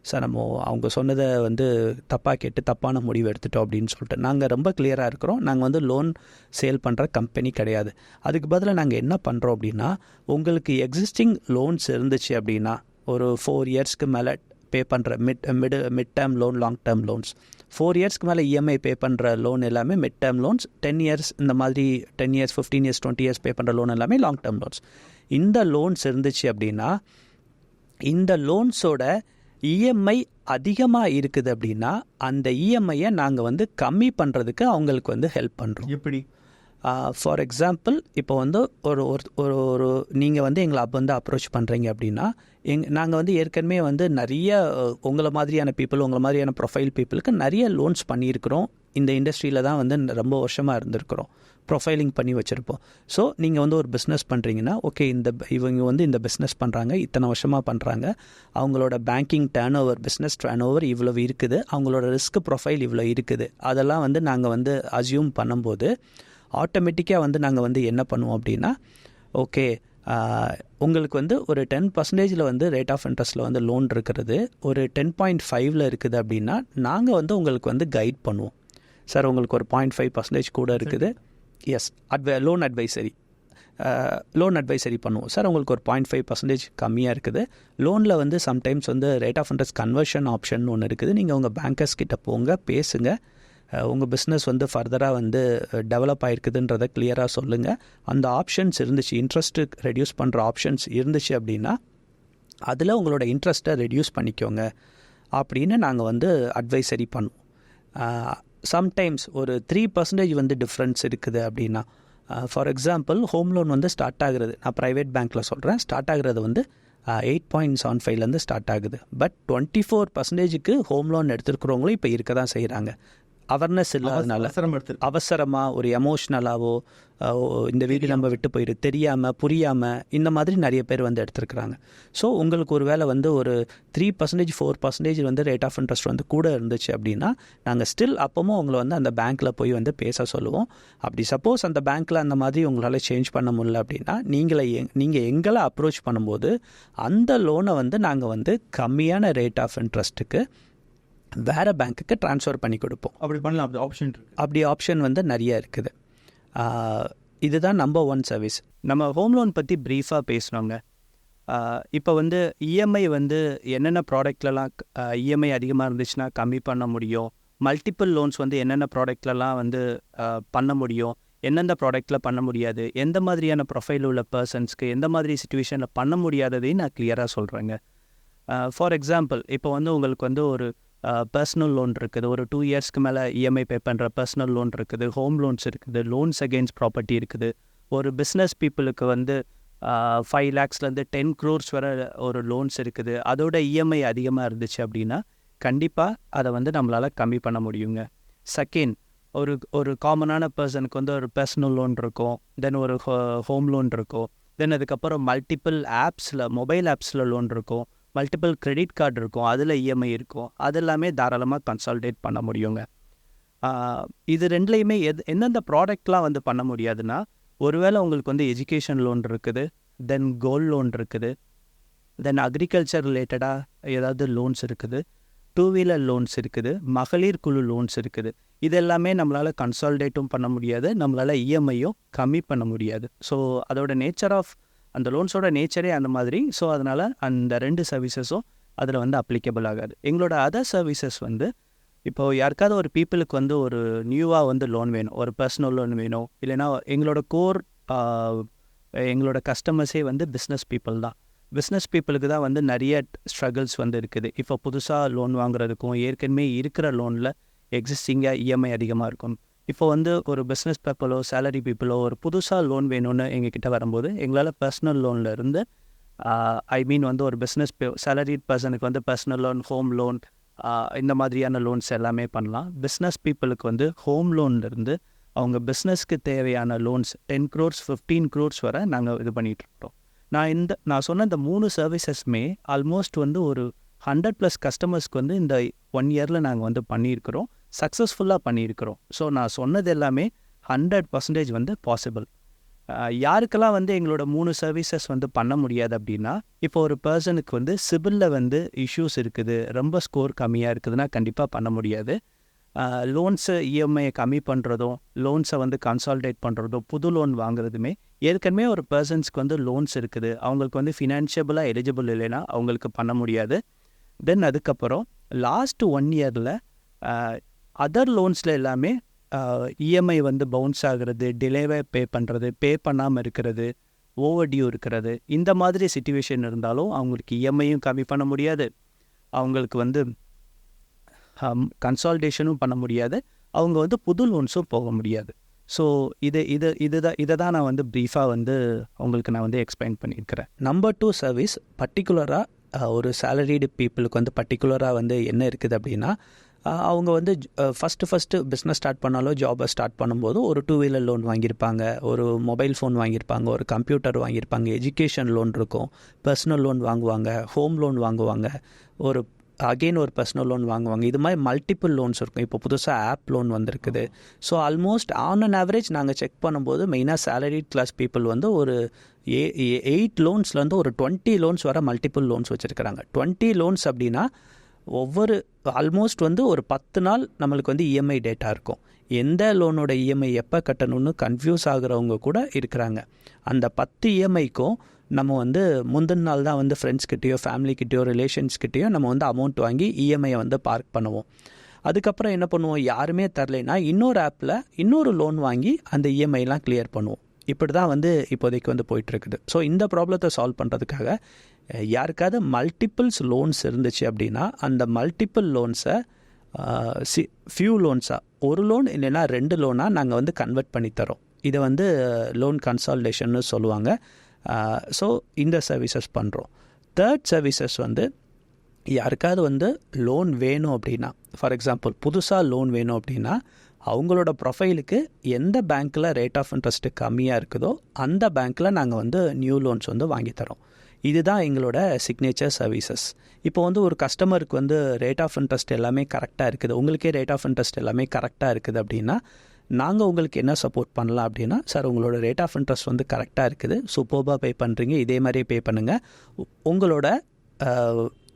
சார் நம்ம அவங்க சொன்னதை வந்து தப்பாக கேட்டு தப்பான முடிவு எடுத்துட்டோம் அப்படின்னு சொல்லிட்டு. நாங்கள் ரொம்ப கிளியராக இருக்கிறோம், நாங்கள் வந்து லோன் சேல் பண்ணுற கம்பெனி கிடையாது. அதுக்கு பதிலாக நாங்கள் என்ன பண்ணுறோம் அப்படின்னா, உங்களுக்கு எக்ஸிஸ்டிங் லோன்ஸ் இருந்துச்சு அப்படின்னா ஒரு 4 yearsக்கு மேலே பே பண்ணுற mid term loan, long term loans, 4 yearsக்கு மேலே இஎம்ஐ பே பண்ணுற லோன் எல்லாமே மிட் டேர்ம் லோன்ஸ், 10 years இந்த மாதிரி 10 years 15 years 20 years பே பண்ணுற லோன் எல்லாமே லாங் டேர்ம் லோன்ஸ். இந்த லோன்ஸ் இருந்துச்சு அப்படின்னா இந்த லோன்ஸோட இஎம்ஐ அதிகமாக இருக்குது அப்படின்னா அந்த இஎம்ஐயை நாங்கள் வந்து கம்மி பண்ணுறதுக்கு அவங்களுக்கு வந்து ஹெல்ப் பண்ணுறோம். எப்படி? ஃபார் எக்ஸாம்பிள், இப்போ வந்து ஒரு ஒரு ஒரு நீங்கள் வந்து எங்களை வந்து அப்ரோச் பண்ணுறீங்க அப்படின்னா நாங்கள் வந்து ஏற்கனவே வந்து நிறைய உங்களை மாதிரியான ப்ரொஃபைல் பீப்புளுக்கு நிறைய லோன்ஸ் பண்ணியிருக்கிறோம். இந்த இண்டஸ்ட்ரியில் தான் வந்து ரொம்ப வருஷமாக இருந்திருக்கிறோம், ப்ரொஃபைலிங் பண்ணி வச்சுருப்போம். ஸோ நீங்கள் வந்து ஒரு பிஸ்னஸ் பண்ணுறீங்கன்னா, ஓகே இவங்க வந்து இந்த பிஸ்னஸ் பண்ணுறாங்க, இத்தனை வருஷமாக பண்ணுறாங்க, அவங்களோட பேங்கிங் பிஸ்னஸ் டர்ன் ஓவர் இவ்வளோ இருக்குது, அவங்களோட ரிஸ்க் ப்ரொஃபைல் இவ்வளோ இருக்குது, அதெல்லாம் வந்து நாங்கள் வந்து அஸ்யூம் பண்ணும்போது ஆட்டோமேட்டிக்காக வந்து நாங்கள் வந்து என்ன பண்ணுவோம் அப்படின்னா, ஓகே உங்களுக்கு வந்து ஒரு 10% வந்து ரேட் ஆஃப் இன்ட்ரெஸ்ட்டில் வந்து லோன் இருக்கிறது ஒரு 10.5 இருக்குது அப்படின்னா நாங்கள் வந்து உங்களுக்கு வந்து கைட் பண்ணுவோம், சார் உங்களுக்கு ஒரு 0.5% கூட இருக்குது, எஸ் லோன் அட்வைசரி பண்ணுவோம், சார் உங்களுக்கு ஒரு 0.5% கம்மியாக இருக்குது, லோனில் வந்து சம்டைம்ஸ் வந்து rate of interest conversion option ஒன்று இருக்குது, நீங்கள் உங்கள் பேங்கர்ஸ் கிட்ட போங்க, பேசுங்க, உங்கள் பிஸ்னஸ் வந்து ஃபர்தராக வந்து டெவலப் ஆகிருக்குதுன்றதை கிளியராக சொல்லுங்கள். அந்த ஆப்ஷன்ஸ் இருந்துச்சு, இன்ட்ரெஸ்ட்டு ரெடியூஸ் பண்ணுற ஆப்ஷன்ஸ் இருந்துச்சு அப்படின்னா அதில் உங்களோட இன்ட்ரெஸ்ட்டை ரெடியூஸ் பண்ணிக்கோங்க அப்படின்னு நாங்கள் வந்து அட்வைசரி பண்ணுவோம். சம்டைம்ஸ் ஒரு 3% வந்து டிஃப்ரென்ஸ் இருக்குது அப்படின்னா, ஃபார் எக்ஸாம்பிள் ஹோம் லோன் வந்து ஸ்டார்ட் ஆகுறது, நான் ப்ரைவேட் பேங்க்கில் சொல்கிறேன், ஸ்டார்ட் ஆகுறது வந்து 8.75 ஸ்டார்ட் ஆகுது. பட் 24%க்கு ஹோம் லோன் எடுத்துருக்கிறவங்களும் இப்போ இருக்க தான் செய்கிறாங்க. அவேர்னஸ் இல்லாதனால அவசரமாக ஒரு எமோஷ்னலாகவோ இந்த வீடு நம்ம விட்டு போயிடு தெரியாமல் புரியாமல் இந்த மாதிரி நிறைய பேர் வந்து எடுத்துருக்குறாங்க. ஸோ உங்களுக்கு ஒரு வேளை வந்து ஒரு 3% 4% வந்து ரேட் ஆஃப் இன்ட்ரெஸ்ட் வந்து கூட இருந்துச்சு அப்படின்னா நாங்கள் ஸ்டில் அப்பவும் உங்களை வந்து அந்த பேங்க்கில் போய் வந்து பேச சொல்லுவோம். அப்படி சப்போஸ் அந்த பேங்க்கில் அந்த மாதிரி உங்களால் சேஞ்ச் பண்ண முடியல அப்படின்னா நீங்கள் எங்களை அப்ரோச் பண்ணும்போது அந்த லோனை வந்து நாங்கள் வந்து கம்மியான ரேட் ஆஃப் இன்ட்ரெஸ்ட்டுக்கு வேறு பேங்க்குக்கு ட்ரான்ஸ்ஃபர் பண்ணி கொடுப்போம். அப்படி பண்ணலாம், அப்படி ஆப்ஷன் வந்து நிறைய இருக்குது. இதுதான் நம்பர் 1 சர்வீஸ். நம்ம ஹோம் லோன் பற்றி ப்ரீஃபாக பேசினோங்க. இப்போ வந்து இஎம்ஐ வந்து என்னென்ன ப்ராடக்ட்லலாம் இஎம்ஐ அதிகமாக இருந்துச்சுன்னா கம்மி பண்ண முடியும், மல்டிபிள் லோன்ஸ் வந்து என்னென்ன ப்ராடக்ட்லலாம் வந்து பண்ண முடியும், எந்தெந்த ப்ராடக்டில் பண்ண முடியாது, எந்த மாதிரியான ப்ரொஃபைல் உள்ள பர்சன்ஸ்க்கு எந்த மாதிரி சுச்சுவேஷனில் பண்ண முடியாததையும் நான் கிளியராக சொல்கிறேங்க. ஃபார் எக்ஸாம்பிள், இப்போ வந்து உங்களுக்கு வந்து ஒரு பர்சனல் லோன் இருக்குது, ஒரு 2 yearsக்கு மேலே இஎம்ஐ பே பண்ணுற பர்சனல் லோன் இருக்குது, ஹோம் லோன்ஸ் இருக்குது, லோன்ஸ் அகெயின்ஸ்ட் ப்ராப்பர்ட்டி இருக்குது. ஒரு பிஸ்னஸ் பீப்புளுக்கு வந்து 5 lakhsலேருந்து 10 crores வரை ஒரு லோன்ஸ் இருக்குது. அதோட இஎம்ஐ அதிகமாக இருந்துச்சு அப்படின்னா கண்டிப்பாக அதை வந்து நம்மளால் கம்மி பண்ண முடியுங்க. செகண்ட், ஒரு காமனான பர்சனுக்கு வந்து ஒரு பர்சனல் லோன் இருக்கும், தென் ஒரு ஹோம் லோன் இருக்கும், தென் அதுக்கப்புறம் மல்டிபிள் மொபைல் ஆப்ஸில் லோன் இருக்கும், மல்டிபிள் கிரெடிட் கார்டு இருக்கும், அதில் இஎம்ஐ இருக்கும். அது எல்லாமே தாராளமாக கன்சால்டேட் பண்ண முடியுங்க. இது ரெண்டுலேயுமே எந்தெந்த ப்ராடக்ட்லாம் வந்து பண்ண முடியாதுன்னா, ஒருவேளை உங்களுக்கு வந்து எஜுகேஷன் லோன் இருக்குது, தென் கோல்ட் லோன் இருக்குது, தென் அக்ரிகல்ச்சர் ரிலேட்டடாக ஏதாவது லோன்ஸ் இருக்குது, டூ வீலர் லோன்ஸ் இருக்குது, மகளிர் குழு லோன்ஸ் இருக்குது. இது எல்லாமே நம்மளால் கன்சால்டேட்டும் பண்ண முடியாது, நம்மளால் இஎம்ஐயும் கம்மி பண்ண முடியாது. ஸோ அதோட நேச்சர் ஆஃப் அந்த லோன்ஸோட நேச்சரே அந்த மாதிரி. ஸோ அதனால் அந்த 2 சர்வீசஸும் அதில் வந்து அப்ளிகபிள் ஆகாது. எங்களோட அதர் சர்வீசஸ் வந்து இப்போது யாருக்காவது ஒரு பீப்புளுக்கு வந்து ஒரு நியூவாக வந்து லோன் வேணும், ஒரு பர்சனல் லோன் வேணும், இல்லைனா எங்களோட கோர் எங்களோட கஸ்டமர்ஸே வந்து பிஸ்னஸ் பீப்புள் தான். பிஸ்னஸ் பீப்புளுக்கு தான் வந்து நிறைய ஸ்ட்ரகிள்ஸ் வந்து இருக்குது. இப்போ புதுசாக லோன் வாங்குறதுக்கும் ஏற்கனவே இருக்கிற லோனில் எக்ஸிஸ்டிங்காக இஎம்ஐ அதிகமாக இருக்கும். இப்போ வந்து ஒரு பிஸ்னஸ் பீப்புளோ சேலரி பீப்புளோ ஒரு புதுசாக லோன் வேணும்னு எங்ககிட்ட வரும்போது எங்களால் பர்சனல் லோனில் இருந்து வந்து ஒரு பிஸ்னஸ் சேலரிட் பர்சனுக்கு வந்து பர்சனல் லோன், ஹோம் லோன், இந்த மாதிரியான லோன்ஸ் எல்லாமே பண்ணலாம். பிஸ்னஸ் பீப்புளுக்கு வந்து ஹோம் லோன்லேருந்து அவங்க பிஸ்னஸ்க்கு தேவையான லோன்ஸ் 10 crores 15 crores வரை நாங்கள் இது பண்ணிகிட்ருக்கோம். நான் சொன்ன இந்த 3 சர்வீசஸ்மே ஆல்மோஸ்ட் வந்து ஒரு 100+ கஸ்டமர்ஸ்க்கு வந்து இந்த 1 இயரில் நாங்கள் வந்து பண்ணியிருக்கிறோம், சக்ஸஸ்ஃபுல்லாக பண்ணியிருக்கிறோம். ஸோ நான் சொன்னது எல்லாமே 100% வந்து பாசிபிள். யாருக்கெல்லாம் வந்து எங்களோட 3 சர்வீசஸ் வந்து பண்ண முடியாது அப்படின்னா, இப்போ ஒரு பர்சனுக்கு வந்து சிபிலில் வந்து இஷ்யூஸ் இருக்குது, ரொம்ப ஸ்கோர் கம்மியாக இருக்குதுன்னா கண்டிப்பாக பண்ண முடியாது. லோன்ஸு இஎம்ஐயை கம்மி பண்ணுறதும், லோன்ஸை வந்து கன்சால்டேட் பண்ணுறதும், புது லோன் வாங்குறதுமே ஏற்கனவே ஒரு பர்சன்ஸ்க்கு வந்து லோன்ஸ் இருக்குது, அவங்களுக்கு வந்து ஃபினான்ஷியபிளாக எலிஜிபிள் இல்லைன்னா அவங்களுக்கு பண்ண முடியாது. தென் அதுக்கப்புறம் லாஸ்ட் 1 இயரில் அதர் லோன்ஸில் எல்லாமே இஎம்ஐ வந்து பவுன்ஸ் ஆகிறது, டிலேவை பே பண்ணுறது, பே பண்ணாமல் இருக்கிறது, ஓவர் டியூ இருக்கிறது, இந்த மாதிரி சிச்சுவேஷன் இருந்தாலும் அவங்களுக்கு இஎம்ஐயும் கம்மி பண்ண முடியாது, அவங்களுக்கு வந்து கன்சால்டேஷனும் பண்ண முடியாது, அவங்க வந்து புது லோன்ஸும் போக முடியாது. ஸோ இதை தான் நான் வந்து ப்ரீஃபாக வந்து உங்களுக்கு நான் வந்து எக்ஸ்பிளைன் பண்ணியிருக்கிறேன். நம்பர் 2 சர்வீஸ் பர்டிகுலராக ஒரு சேலரிடு பீப்புளுக்கு வந்து பர்டிகுலராக வந்து என்ன இருக்குது அப்படின்னா, அவங்க வந்து ஃபஸ்ட்டு பிஸ்னஸ் ஸ்டார்ட் பண்ணாலோ ஜாபை ஸ்டார்ட் பண்ணும்போது ஒரு 2 வீலர் லோன் வாங்கியிருப்பாங்க, ஒரு மொபைல் ஃபோன் வாங்கியிருப்பாங்க, ஒரு கம்ப்யூட்டர் வாங்கியிருப்பாங்க, எஜுகேஷன் லோன் இருக்கும், பர்சனல் லோன் வாங்குவாங்க, ஹோம் லோன் வாங்குவாங்க, ஒரு பர்சனல் லோன் வாங்குவாங்க. இது மாதிரி மல்டிபிள் லோன்ஸ் இருக்கும். இப்போ புதுசாக ஆப் லோன் வந்திருக்குது. So almost on an average நாங்கள் செக் பண்ணும்போது மெயினாக சேலரி கிளாஸ் பீப்புள் வந்து ஒரு 8 லோன்ஸ்லேருந்து ஒரு 20 லோன்ஸ் வர மல்டிபிள் லோன்ஸ் வச்சுருக்கிறாங்க. 20 லோன்ஸ் அப்படின்னா ஒவ்வொரு ஆல்மோஸ்ட் வந்து ஒரு 10 நாள் நம்மளுக்கு வந்து இஎம்ஐ டேட்டா இருக்கும். எந்த லோனோட இஎம்ஐ எப்போ கட்டணும்னு கன்ஃபியூஸ் ஆகுறவங்க கூட இருக்கிறாங்க. அந்த 10 இஎம்ஐக்கும் நம்ம வந்து முந்தின நாள் தான் வந்து ஃப்ரெண்ட்ஸ்கிட்டேயோ ஃபேமிலிக்கிட்டேயோ ரிலேஷன்ஸ்கிட்டேயோ நம்ம வந்து அமௌண்ட் வாங்கி இஎம்ஐயை வந்து பார்க் பண்ணுவோம். அதுக்கப்புறம் என்ன பண்ணுவோம், யாருமே தரலைன்னா இன்னொரு ஆப்பில் இன்னொரு லோன் வாங்கி அந்த இஎம்ஐலாம் கிளியர் பண்ணுவோம். இப்படி தான் வந்து இப்போதைக்கு வந்து போயிட்டுருக்குது. ஸோ இந்த ப்ராப்ளத்தை சால்வ் பண்ணுறதுக்காக யாருக்காவது மல்டிபிள்ஸ் லோன்ஸ் இருந்துச்சு அப்படின்னா அந்த மல்டிபிள் லோன்ஸை ஃபியூ லோன்ஸாக, ஒரு லோன் இல்லைன்னா 2 லோனாக நாங்கள் வந்து கன்வெர்ட் பண்ணி தரோம். இதை வந்து லோன் கன்சால்டேஷன்னு சொல்லுவாங்க. ஸோ இந்த சர்வீசஸ் பண்ணுறோம். 3rd சர்வீசஸ் வந்து யாருக்காவது வந்து லோன் வேணும் அப்படின்னா, ஃபார் எக்ஸாம்பிள் புதுசாக லோன் வேணும் அப்படின்னா அவங்களோட ப்ரொஃபைலுக்கு எந்த பேங்க்கில் ரேட் ஆஃப் இன்ட்ரெஸ்ட்டு கம்மியாக இருக்குதோ அந்த பேங்க்கில் நாங்கள் வந்து நியூ லோன்ஸ் வந்து வாங்கி தரோம். இதுதான் எங்களோட சிக்னேச்சர் சர்வீசஸ். இப்போ வந்து ஒரு கஸ்டமருக்கு வந்து ரேட் ஆஃப் இன்ட்ரெஸ்ட் எல்லாமே கரெக்டாக இருக்குது, உங்களுக்கே ரேட் ஆஃப் இன்ட்ரெஸ்ட் எல்லாமே கரெக்டாக இருக்குது அப்படின்னா நாங்கள் உங்களுக்கு என்ன சப்போர்ட் பண்ணலாம் அப்படின்னா, சார் உங்களோட ரேட் ஆஃப் இன்ட்ரெஸ்ட் வந்து கரெக்டாக இருக்குது, சூப்பர்பாக பே பண்ணுறீங்க, இதே மாதிரியே பே பண்ணுங்கள், உங்களோட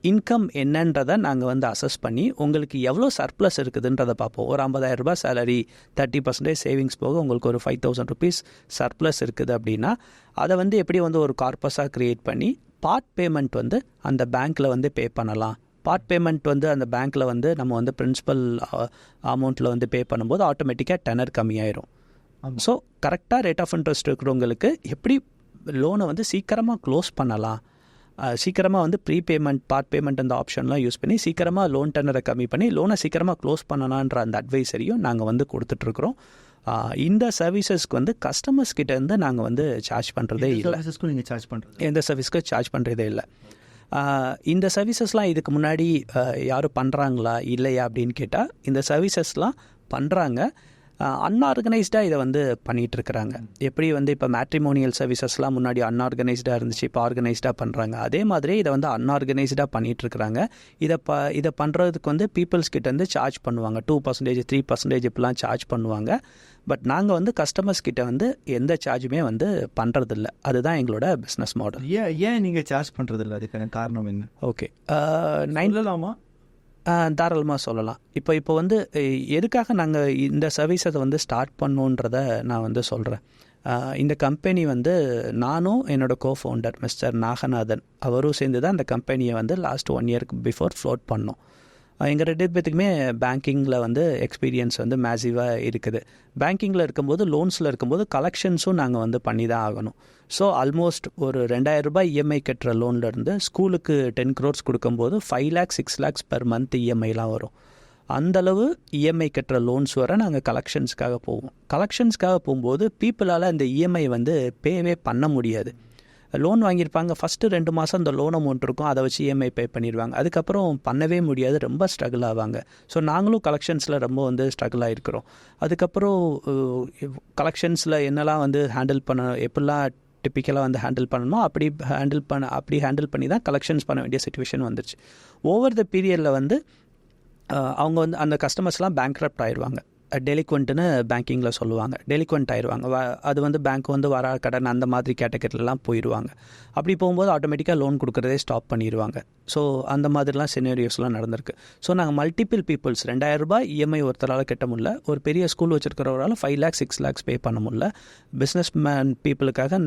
இன்கம் என்னன்றதை நாங்கள் வந்து அசஸ் பண்ணி உங்களுக்கு எவ்வளோ சர்ப்ளஸ் இருக்குதுன்றதை பார்ப்போம். ஒரு 50,000 ரூபாய் சேலரி 30% சேவிங்ஸ் போக உங்களுக்கு ஒரு 5,000 rupees சர்ப்ளஸ் இருக்குது அப்படின்னா அதை வந்து எப்படி வந்து ஒரு கார்பஸாக க்ரியேட் பண்ணி பார்ட் பேமெண்ட் வந்து அந்த பேங்க்கில் வந்து பே பண்ணலாம். பார்ட் பேமெண்ட் வந்து அந்த பேங்க்கில் வந்து நம்ம வந்து பிரின்சிபல் அமௌண்ட்டில் வந்து பே பண்ணும்போது ஆட்டோமேட்டிக்காக டெனர் கம்மியாயிரும். ஸோ கரெக்டாக ரேட் ஆஃப் இன்ட்ரெஸ்ட் இருக்கிறவங்களுக்கு எப்படி லோனை வந்து சீக்கிரமாக க்ளோஸ் பண்ணலாம், சீக்கிரமாக வந்து ப்ரீபேமெண்ட் பார்ட் பேமெண்ட் அந்த ஆப்ஷன்லாம் யூஸ் பண்ணி சீக்கிரமாக லோன் டெனரை கம்மி பண்ணி லோனை சீக்கிரமாக க்ளோஸ் பண்ணலான்ற அந்த அட்வைசரியும் நாங்கள் வந்து கொடுத்துட்ருக்குறோம். இந்த சர்வீசஸ்க்கு வந்து கஸ்டமர்ஸ் கிட்டேருந்து நாங்கள் வந்து சார்ஜ் பண்ணுறதே இல்லை. நீங்கள் சார்ஜ் பண்ணுறது எந்த சர்வீஸ்க்கும் சார்ஜ் பண்ணுறதே இல்லை. இந்த சர்வீசஸ்லாம் இதுக்கு முன்னாடி யாரும் பண்ணுறாங்களா இல்லையா அப்படின்னு கேட்டால் இந்த சர்வீசஸ்லாம் பண்ணுறாங்க. அன்ஆர்கனைஸ்டாக இதை வந்து பண்ணிகிட்ருக்கிறாங்க. எப்படி வந்து இப்போ மேட்ரிமோனியல் சர்வீசஸ்லாம் முன்னாடி அன்ஆர்கனைஸ்டாக இருந்துச்சு, இப்போ ஆர்கனைஸ்டாக பண்ணுறாங்க. அதே மாதிரி இதை வந்து அன்ஆர்கனைஸ்டாக பண்ணிகிட்ருக்கிறாங்க. இதை பண்ணுறதுக்கு வந்து பீப்புள்ஸ் கிட்டேருந்து சார்ஜ் பண்ணுவாங்க, 2% 3% இப்படிலாம் சார்ஜ் பண்ணுவாங்க. பட் நாங்கள் வந்து கஸ்டமர்ஸ் கிட்ட வந்து எந்த சார்ஜுமே வந்து பண்ணுறதில்ல. அதுதான் எங்களோட பிஸ்னஸ் மாடல். ஏன் நீங்கள் சார்ஜ் பண்ணுறதில்ல, அதுக்கான காரணம் என்ன? ஓகே, சொல்லலாமா? தாராளமாக சொல்லலாம். இப்போ வந்து எதுக்காக நாங்கள் இந்த சர்வீஸை வந்து ஸ்டார்ட் பண்ணோன்றத நான் வந்து சொல்கிறேன். இந்த கம்பெனி வந்து நானும் என்னோடய கோஃபவுண்டர் மிஸ்டர் நாகநாதன் அவரும் சேர்ந்து தான் இந்த கம்பெனியை வந்து லாஸ்ட் 1 இயர்க்கு பிஃபோர் ஃப்ளோட் பண்ணோம். எங்கள் 2 பேத்துக்குமே பேங்கிங்கில் வந்து எக்ஸ்பீரியன்ஸ் வந்து மேசிவாக இருக்குது. பேங்கிங்கில் இருக்கும்போது லோன்ஸில் இருக்கும்போது கலெக்ஷன்ஸும் நாங்கள் வந்து பண்ணி தான் ஆகணும். ஸோ ஆல்மோஸ்ட் ஒரு 2000 ரூபாய் இஎம்ஐ கட்டுற லோன்லேருந்து ஸ்கூலுக்கு 10 crores கொடுக்கும்போது 5 lakhs 6 lakhs பெர் மந்த் இஎம்ஐலாம் வரும். அந்தளவு இஎம்ஐ கட்டுற லோன்ஸ் வர நாங்கள் கலெக்ஷன்ஸ்க்காக போவோம். கலெக்ஷன்ஸ்க்காக போகும்போது பீப்புளால் அந்த இஎம்ஐ வந்து பேவே பண்ண முடியாது. லோன் வாங்கியிருப்பாங்க, ஃபஸ்ட்டு 2 மாதம் அந்த லோன் அமௌண்ட் இருக்கும், அதை வச்சு இஎம்ஐ பே பண்ணிடுவாங்க. அதுக்கப்புறம் பண்ணவே முடியாது, ரொம்ப ஸ்ட்ரகிள் ஆவாங்க. ஸோ நாங்களும் கலெக்ஷன்ஸில் ரொம்ப வந்து ஸ்ட்ரகிள் ஆகிருக்கிறோம். அதுக்கப்புறம் கலெக்ஷன்ஸில் என்னெல்லாம் வந்து ஹேண்டில் பண்ண எப்படிலாம் டிப்பிக்கலாக வந்து ஹேண்டில் பண்ணணுமோ அப்படி ஹேண்டில் பண்ணி தான் கலெக்ஷன்ஸ் பண்ண வேண்டிய சுச்சுவேஷன் வந்துருச்சு. ஓவர் த பீரியடில் வந்து அவங்க வந்து அந்த கஸ்டமர்ஸ்லாம் பேங்க்ரப்ட் ஆயிடுவாங்க. டெலிக்வெண்ட்டுன்னு பேங்கிங்கில் சொல்லுவாங்க. டெலிக்வெண்ட் ஆயிடுவாங்க. அது வந்து பேங்க் வந்து வரா கடன் அந்த மாதிரி கேட்டகரிலாம் போயிடுவாங்க. அப்படி போகும்போது ஆட்டோமேட்டிக்காக லோன் கொடுக்குறதே ஸ்டாப் பண்ணிடுவாங்க. ஸோ அந்த மாதிரிலாம் சினேரியோஸ்லாம் நடந்திருக்கு. ஸோ நாங்கள் மல்டிபிள் பீப்புள்ஸ் 2000 ரூபாய் இஎம்ஐ ஒருத்தரால் கட்ட முடியல, ஒரு பெரிய ஸ்கூல் வச்சுருக்கிறவரால் 5 lakhs 6 lakhs பே பண்ண முடியல, பிஸ்னஸ் மேன் பீப்புளுக்காக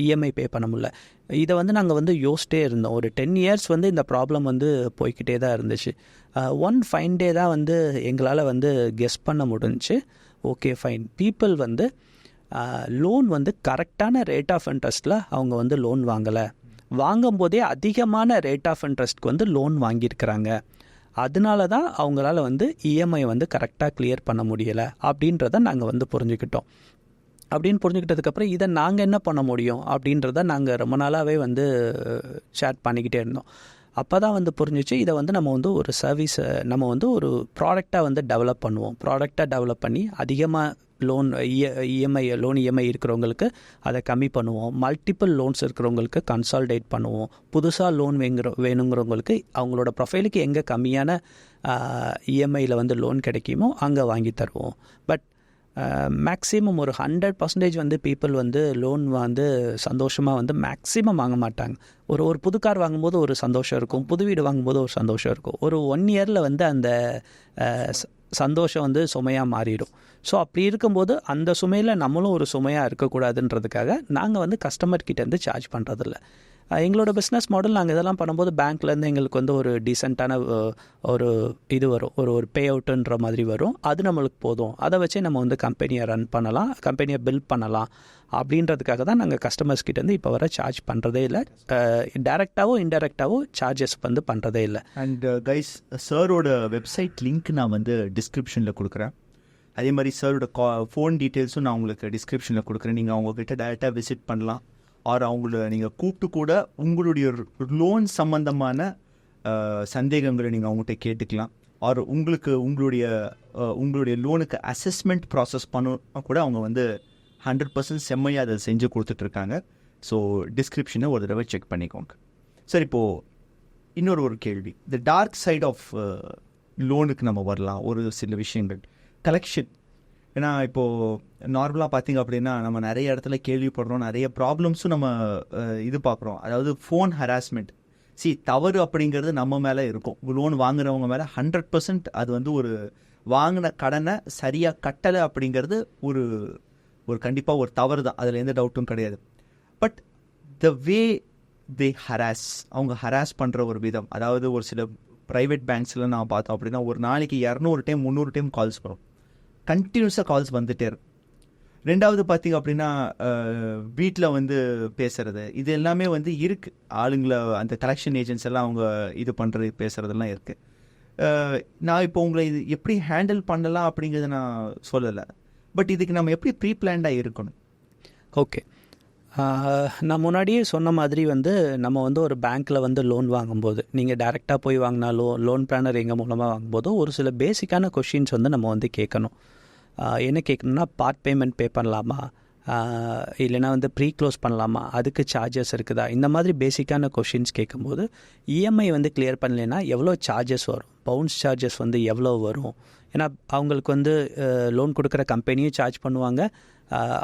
இஎம்ஐ பே பண்ண முடியல. இதை வந்து நாங்கள் வந்து யோசிச்சிட்டே இருந்தோம். ஒரு 10 years வந்து இந்த ப்ராப்ளம் வந்து போய்கிட்டே தான் இருந்துச்சு. ஒன் ஃபைன் டே தான் வந்து எங்களால் வந்து கெஸ் பண்ண முடிஞ்சுச்சு. ஓகே ஃபைன், பீப்புள் வந்து லோன் வந்து கரெக்டான ரேட் ஆஃப் இன்ட்ரெஸ்ட்டில் அவங்க வந்து லோன் வாங்கலை, வாங்கும்போதே அதிகமான ரேட் ஆஃப் இன்ட்ரெஸ்ட்க்கு வந்து லோன் வாங்கியிருக்கிறாங்க. அதனால தான் அவங்களால வந்து இஎம்ஐ வந்து கரெக்டாக கிளியர் பண்ண முடியலை அப்படின்றத நாங்கள் வந்து புரிஞ்சுக்கிட்டோம். அப்படின்னு புரிஞ்சுக்கிட்டதுக்கப்புறம் இதை நாங்கள் என்ன பண்ண முடியும் அப்படின்றத நாங்கள் ரொம்ப நாளாகவே வந்து ஷேர் பண்ணிக்கிட்டே இருந்தோம். அப்போ தான் வந்து புரிஞ்சிச்சு, இதை வந்து நம்ம வந்து ஒரு சர்வீஸை நம்ம வந்து ஒரு ப்ராடக்டாக வந்து டெவலப் பண்ணுவோம். ப்ராடக்டாக டெவலப் பண்ணி அதிகமாக லோன் இஎம்ஐ இருக்கிறவங்களுக்கு அதை கம்மி பண்ணுவோம். மல்டிபிள் லோன்ஸ் இருக்கிறவங்களுக்கு கன்சால்டேட் பண்ணுவோம். புதுசாக லோன் வேணுங்கிறவங்களுக்கு அவங்களோட ப்ரொஃபைலுக்கு எங்கே கம்மியான இஎம்ஐயில் வந்து லோன் கிடைக்குமோ அங்கே வாங்கி தருவோம். பட் மேக்ஸிமம் ஒரு 100% வந்து பீப்புள் வந்து லோன் வந்து சந்தோஷமாக வந்து மேக்ஸிமம் வாங்க மாட்டாங்க. ஒரு புது கார் வாங்கும்போது ஒரு சந்தோஷம் இருக்கும், புது வீடு வாங்கும்போது ஒரு சந்தோஷம் இருக்கும். ஒரு 1 இயரில் வந்து அந்த சந்தோஷம் வந்து சுமையாக மாறிடும். ஸோ அப்படி இருக்கும்போது அந்த சுமையில் நம்மளும் ஒரு சுமையாக இருக்கக்கூடாதுன்றதுக்காக நாங்கள் வந்து கஸ்டமர்கிட்டேருந்து சார்ஜ் பண்ணுறதில்ல. எங்களோட பிஸ்னஸ் மாடல் நாங்கள் இதெல்லாம் பண்ணும்போது பேங்க்லேருந்து எங்களுக்கு வந்து ஒரு டீசெண்டான ஒரு இது வரும், ஒரு பே அவுட்டுன்ற மாதிரி வரும். அது நம்மளுக்கு போதும், அதை வச்சே நம்ம வந்து கம்பெனியை ரன் பண்ணலாம், கம்பெனியை பில்ட் பண்ணலாம். அப்படின்றதுக்காக தான் நாங்கள் கஸ்டமர்ஸ் கிட்டேருந்து இப்போ வர சார்ஜ் பண்ணுறதே இல்லை. டைரெக்டாகவோ இன்டெரக்டாகவோ சார்ஜஸ் வந்து பண்ணுறதே இல்லை. அண்ட் கைஸ், சாரோட வெப்சைட் லிங்க் நான் வந்து டிஸ்கிரிப்ஷனில் கொடுக்குறேன். அதே மாதிரி சாரோட ஃபோன் டீட்டெயில்ஸும் நான் உங்களுக்கு டிஸ்கிரிப்ஷனில் கொடுக்குறேன். நீங்கள் அவங்கக்கிட்ட டைரெக்டாக விசிட் பண்ணலாம். ஆர் அவங்கள நீங்கள் கூப்பிட்டு கூட உங்களுடைய லோன் சம்மந்தமான சந்தேகங்களை நீங்கள் அவங்ககிட்ட கேட்டுக்கலாம். ஆர் உங்களுடைய லோனுக்கு அசஸ்மெண்ட் ப்ராசஸ் பண்ண கூட அவங்க வந்து 100% செம்மையாக அதை செஞ்சு கொடுத்துட்ருக்காங்க. ஸோ டிஸ்கிரிப்ஷனை ஒரு தடவை செக் பண்ணிக்கோங்க. சார், இப்போது இன்னொரு கேள்வி. இந்த டார்க் சைட் ஆஃப் லோனுக்கு நம்ம வரலாம். ஒரு சில விஷயங்கள் கலெக்ஷன். ஏன்னா இப்போது நார்மலாக பார்த்திங்க அப்படின்னா நம்ம நிறைய இடத்துல கேள்விப்படுறோம், நிறைய ப்ராப்ளம்ஸும் நம்ம இது பார்க்குறோம். அதாவது ஃபோன் ஹராஸ்மெண்ட். தவறு அப்படிங்கிறது நம்ம மேலே இருக்கும். லோன் வாங்குறவங்க மேலே 100% அது வந்து ஒரு வாங்கின கடனை சரியாக கட்டலை அப்படிங்கிறது ஒரு கண்டிப்பாக ஒரு தவறு தான், அதில் எந்த டவுட்டும் கிடையாது. But the way they harass, அவங்க ஹராஸ் பண்ணுற ஒரு விதம், அதாவது ஒரு சில ப்ரைவேட் பேங்க்ஸில் நான் பார்த்தோம் அப்படின்னா ஒரு நாளைக்கு 200 டைம் 300 டைம் கால்ஸ் வரும், கண்டினியூஸாக கால்ஸ் வந்துகிட்டே இருக்கும். ரெண்டாவது பார்த்திங்க அப்படின்னா வீட்டில் வந்து பேசுகிறது, இது எல்லாமே வந்து இருக்குது. ஆளுங்களை அந்த கலெக்ஷன் ஏஜென்ட்ஸ் எல்லாம் அவங்க இது பண்ணுறது பேசுகிறதெல்லாம் இருக்குது. நான் இப்போ உங்களை இது எப்படி ஹேண்டில் பண்ணலாம் அப்படிங்கிறத நான் சொல்லலை. பட் இதுக்கு நம்ம எப்படி ப்ரீ பிளான்டாக இருக்கணும்? ஓகே, நான் முன்னாடியே சொன்ன மாதிரி வந்து நம்ம வந்து ஒரு பேங்க்கில் வந்து லோன் வாங்கும்போது நீங்கள் டைரெக்டாக போய் வாங்கினாலோ லோன் பிளானர் எங்கள் மூலமாக வாங்கும்போதோ ஒரு சில பேசிக்கான கொஷின்ஸ் வந்து நம்ம வந்து கேட்கணும். என்ன கேட்கணும்னா, பார்ட் பேமெண்ட் பே பண்ணலாமா, இல்லைனா வந்து ப்ரீ க்ளோஸ் பண்ணலாமா, அதுக்கு சார்ஜஸ் இருக்குதா, இந்த மாதிரி பேசிக்கான கொஷின்ஸ் கேட்கும்போது இஎம்ஐ வந்து கிளியர் பண்ணலைன்னா எவ்வளோ சார்ஜஸ் வரும், பவுன்ஸ் சார்ஜஸ் வந்து எவ்வளோ வரும், ஏன்னா அவங்களுக்கு வந்து லோன் கொடுக்குற கம்பெனியும் சார்ஜ் பண்ணுவாங்க,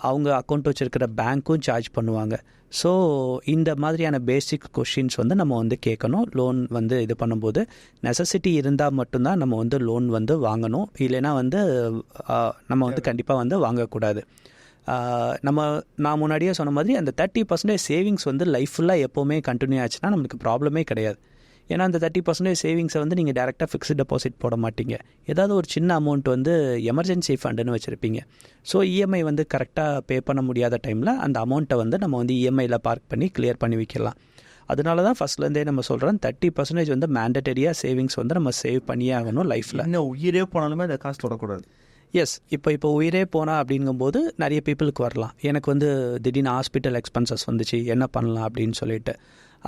அவங்க அக்கௌண்ட் வச்சுருக்கிற பேங்க்கும் சார்ஜ் பண்ணுவாங்க. ஸோ இந்த மாதிரியான பேசிக் கொஷின்ஸ் வந்து நம்ம வந்து கேட்கணும். லோன் வந்து இது பண்ணும்போது நெசசிட்டி இருந்தால் மட்டும்தான் நம்ம வந்து லோன் வந்து வாங்கணும், இல்லைன்னா வந்து நம்ம வந்து கண்டிப்பாக வந்து வாங்கக்கூடாது. நான் முன்னாடியே சொன்ன மாதிரி அந்த 30% சேவிங்ஸ் வந்து லைஃப் ஃபுல்லாக எப்போவுமே கண்டினியூ ஆச்சுன்னா நம்மளுக்கு ப்ராப்ளமே கிடையாது. ஏன்னா அந்த 30% சேவிங்ஸை வந்து நீங்கள் டேரெக்டாக ஃபிக்ஸ்டு டெபாசிட் போட மாட்டீங்க, ஏதாவது ஒரு சின்ன அமௌண்ட் வந்து எமர்ஜென்சி ஃபண்டுன்னு வச்சுருப்பீங்க. ஸோ இஎம்ஐ வந்து கரெக்டாக பே பண்ண முடியாத டைமில் அந்த அமௌண்ட்டை வந்து நம்ம வந்து இஎம்ஐயில் பார்க் பண்ணி கிளியர் பண்ணி வைக்கலாம். அதனால தான் ஃபஸ்ட்லேருந்தே நம்ம சொல்கிறோம் 30% வந்து மேண்டட்டரியாக சேவிங்ஸ் வந்து நம்ம சேவ் பண்ணியே ஆகணும் லைஃப்பில். இன்னும் உயிரே போனாலுமே அந்த காசு தொடக்கூடாது. எஸ், இப்போ உயிரே போனால் அப்படிங்கும்போது நிறைய பீப்புளுக்கு வரலாம், எனக்கு வந்து திடீர்னு ஹாஸ்பிட்டல் எக்ஸ்பென்சஸ் வந்துச்சு, என்ன பண்ணலாம் அப்படின்னு சொல்லிட்டு.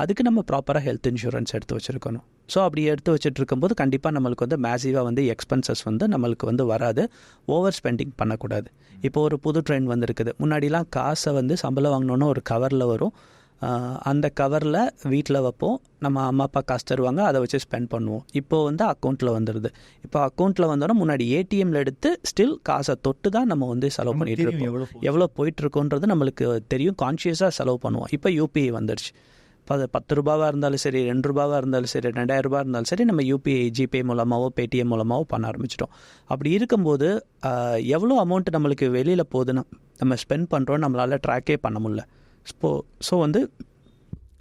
அதுக்கு நம்ம ப்ராப்பராக ஹெல்த் இன்சூரன்ஸ் எடுத்து வச்சுருக்கணும். ஸோ அப்படி எடுத்து வச்சுட்டு இருக்கும்போது கண்டிப்பாக நம்மளுக்கு வந்து மேசிவாக வந்து எக்ஸ்பென்சஸ் வந்து நம்மளுக்கு வந்து வராது. ஓவர் ஸ்பெண்டிங் பண்ணக்கூடாது. இப்போ ஒரு புது ட்ரெண்ட் வந்துருக்குது. முன்னாடிலாம் காசை வந்து சம்பளம் வாங்கினோன்னா ஒரு கவரில் வரும், அந்த கவரில் வீட்டில் வைப்போம், நம்ம அம்மா அப்பா காசு தருவாங்க, அதை வச்சு ஸ்பெண்ட் பண்ணுவோம். இப்போது வந்து அக்கௌண்ட்டில் வந்துடுது. இப்போ அக்கௌண்ட்டில் வந்தோன்னா முன்னாடி ஏடிஎம்மில் எடுத்து ஸ்டில் காசை தொட்டு தான் நம்ம வந்து செலவு பண்ணிகிட்டு இருக்கோம். எவ்வளோ போயிட்டுருக்கோன்றது நம்மளுக்கு தெரியும், கான்ஷியஸாக செலவு பண்ணுவோம். இப்போ யூபிஐ வந்துடுச்சு. 10 ரூபாவாக இருந்தாலும் சரி, 2 ரூபாவாக இருந்தாலும் சரி, 2000 ரூபா இருந்தாலும் சரி, நம்ம யூபிஐ ஜிபே மூலமாகவோ பேடிஎம் மூலமாகவோ பண்ண ஆரம்பிச்சிட்டோம். அப்படி இருக்கும்போது எவ்வளோ அமௌண்ட் நம்மளுக்கு வெளியில் போகுதுன்னு நம்ம ஸ்பெண்ட் பண்ணுறோம் நம்மளால் ட்ராக்கே பண்ண முடியல. ஸோ வந்து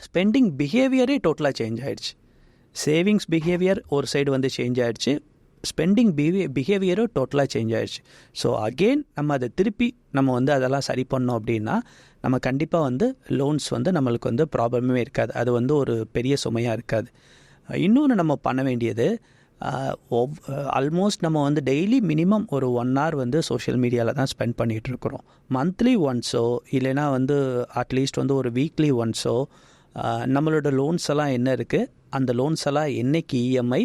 ஸ்பெண்டிங் பிஹேவியரே டோட்டலாக சேஞ்ச் ஆகிடுச்சு. சேவிங்ஸ் பிஹேவியர் ஒரு சைடு வந்து சேஞ்ச் ஆகிடுச்சு, ஸ்பெண்டிங் பிஹேவியரும் டோட்டலாக சேஞ்ச் ஆகிடுச்சு. ஸோ அகெயின் நம்ம அதை திருப்பி நம்ம வந்து அதெல்லாம் சரி பண்ணோம் அப்படின்னா நம்ம கண்டிப்பாக வந்து லோன்ஸ் வந்து நம்மளுக்கு வந்து ப்ராப்ளமே இருக்காது, அது வந்து ஒரு பெரிய சுமையாக இருக்காது. இன்னொன்று நம்ம பண்ண வேண்டியது, ஆல்மோஸ்ட் நம்ம வந்து டெய்லி மினிமம் ஒரு 1 hour வந்து சோஷியல் மீடியாவில் தான் ஸ்பெண்ட் பண்ணிகிட்ருக்குறோம். மந்த்லி ஒன்ஸோ இல்லைனா வந்து அட்லீஸ்ட் வந்து ஒரு வீக்லி ஒன்ஸோ நம்மளோட லோன்ஸ் எல்லாம் என்ன இருக்குது, அந்த லோன்ஸ் எல்லாம் என்னைக்கு இஎம்ஐ,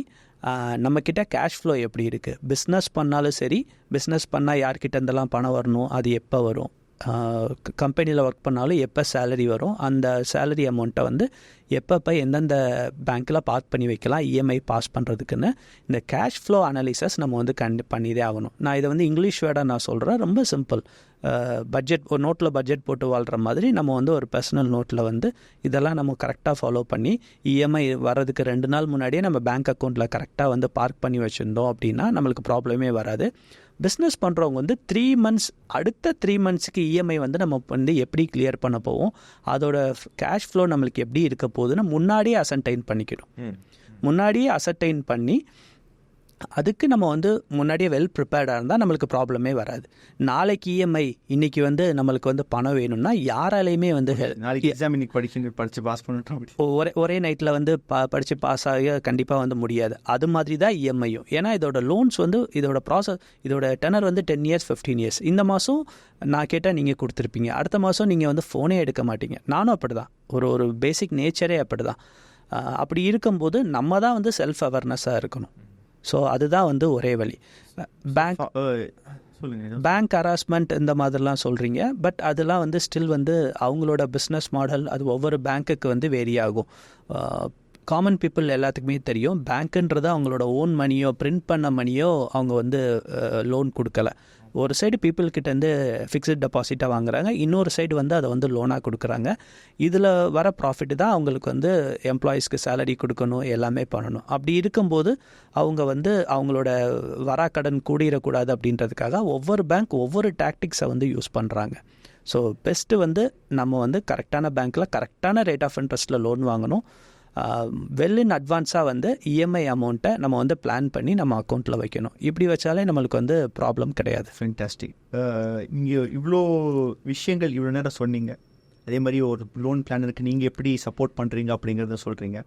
நம்மக்கிட்ட கேஷ் ஃப்ளோ எப்படி இருக்குது, பிஸ்னஸ் பண்ணாலும் சரி, பிஸ்னஸ் பண்ணால் யார்கிட்ட இருந்தெல்லாம் பணம் வரணும், அது எப்போ வரும், கம்பெனியில் ஒர்க் பண்ணாலும் எப்போ சேலரி வரும், அந்த சேலரி அமௌண்ட்டை வந்து எப்பப்போ எந்தெந்த பேங்க்கில் பார்க் பண்ணி வைக்கலாம் இஎம்ஐ பாஸ் பண்ணுறதுக்குன்னு இந்த கேஷ் ஃப்ளோ அனாலிசிஸ் நம்ம வந்து பண்ணிதே ஆகணும். நான் இதை வந்து இங்கிலீஷ் வேர்டாக நான் சொல்கிறேன், ரொம்ப சிம்பிள். பட்ஜெட் ஒரு நோட்டில் பட்ஜெட் போட்டு வாழ்கிற மாதிரி நம்ம வந்து ஒரு பர்சனல் நோட்டில் வந்து இதெல்லாம் நம்ம கரெக்டாக ஃபாலோ பண்ணி இஎம்ஐ வர்றதுக்கு 2 நாள் முன்னாடியே நம்ம பேங்க் அக்கௌண்ட்டில் கரெக்டாக வந்து பார்க் பண்ணி வச்சுருந்தோம் அப்படின்னா நம்மளுக்கு ப்ராப்ளமே வராது. பிஸ்னஸ் பண்ணுறவங்க வந்து 3 months அடுத்த 3 monthsக்கு இஎம்ஐ வந்து நம்ம வந்து எப்படி கிளியர் பண்ண போவோம், அதோட கேஷ் ஃப்ளோ நம்மளுக்கு எப்படி இருக்க போகுதுன்னு முன்னாடியே அசர்டைன் பண்ணிக்கணும். முன்னாடியே அசர்டைன் பண்ணி அதுக்கு நம்ம வந்து முன்னாடியே வெல் ப்ரிப்பேர்டாக இருந்தால் நம்மளுக்கு ப்ராப்ளமே வராது. நாளைக்கு இஎம்ஐ இன்னைக்கு வந்து நம்மளுக்கு வந்து பணம் வேணும்னா யாராலையுமே வந்து நாளைக்கு எக்ஸாம் இன்னைக்கு படித்து பாஸ் பண்ணிட்டோம் ஒரே நைட்டில் வந்து படித்து பாஸ் ஆக கண்டிப்பாக வந்து முடியாது. அது மாதிரி தான் இஎம்ஐயும். ஏன்னா இதோட லோன்ஸ் வந்து இதோட ப்ராசஸ், இதோட டெனர் வந்து 10 years 15 years. இந்த மாதம் நான் கேட்டால் நீங்கள் கொடுத்துருப்பீங்க, அடுத்த மாதம் நீங்கள் வந்து ஃபோனே எடுக்க மாட்டீங்க. நானும் அப்படி தான், ஒரு பேசிக் நேச்சரே அப்படி தான். அப்படி இருக்கும்போது நம்ம தான் வந்து செல்ஃப் அவேர்னஸாக இருக்கணும். ஸோ அதுதான் வந்து ஒரே வழி. பேங்க் ஹராஸ்மெண்ட் இந்த மாதிரிலாம் சொல்கிறீங்க, பட் அதெல்லாம் வந்து ஸ்டில் வந்து அவங்களோட பிஸ்னஸ் மாடல், அது ஒவ்வொரு பேங்க்குக்கு வந்து வேரி ஆகும். காமன் பீப்புள் எல்லாத்துக்குமே தெரியும், பேங்க்குன்றது அவங்களோட ஓன் மணியோ பிரிண்ட் பண்ண மணியோ அவங்க வந்து லோன் கொடுக்கல. ஒரு சைடு பீப்புள்கிட்டேருந்து ஃபிக்ஸட் டெபாசிட்டாக வாங்குறாங்க, இன்னொரு சைடு வந்து அதை வந்து லோனாக கொடுக்குறாங்க. இதில் வர ப்ராஃபிட் தான் அவங்களுக்கு வந்து எம்ப்ளாயீஸ்க்கு சேலரி கொடுக்கணும், எல்லாமே பண்ணணும். அப்படி இருக்கும்போது அவங்க வந்து அவங்களோட வராக்கடன் கூடிடக்கூடாது அப்படின்றதுக்காக ஒவ்வொரு பேங்க் ஒவ்வொரு டாக்டிக்ஸை வந்து யூஸ் பண்ணுறாங்க. ஸோ பெஸ்ட்டு வந்து நம்ம வந்து கரெக்டான பேங்க்கில் கரெக்டான ரேட் ஆஃப் இன்ட்ரெஸ்ட்டில் லோன் வாங்கணும். வெல் இன் அட்வான்ஸாக வந்து இஎம்ஐ அமௌண்ட்டை நம்ம வந்து பிளான் பண்ணி நம்ம அக்கௌண்ட்டில் வைக்கணும். இப்படி வச்சாலே நம்மளுக்கு வந்து ப்ராப்ளம் கிடையாது. ஃபென்டாஸ்டிக். இங்கே இவ்வளோ விஷயங்கள் இவ்வளோ நேரம் சொன்னீங்க. அதே மாதிரி ஒரு லோன் பிளானருக்கு நீங்கள் எப்படி சப்போர்ட் பண்ணுறீங்க அப்படிங்கிறத சொல்கிறீங்க.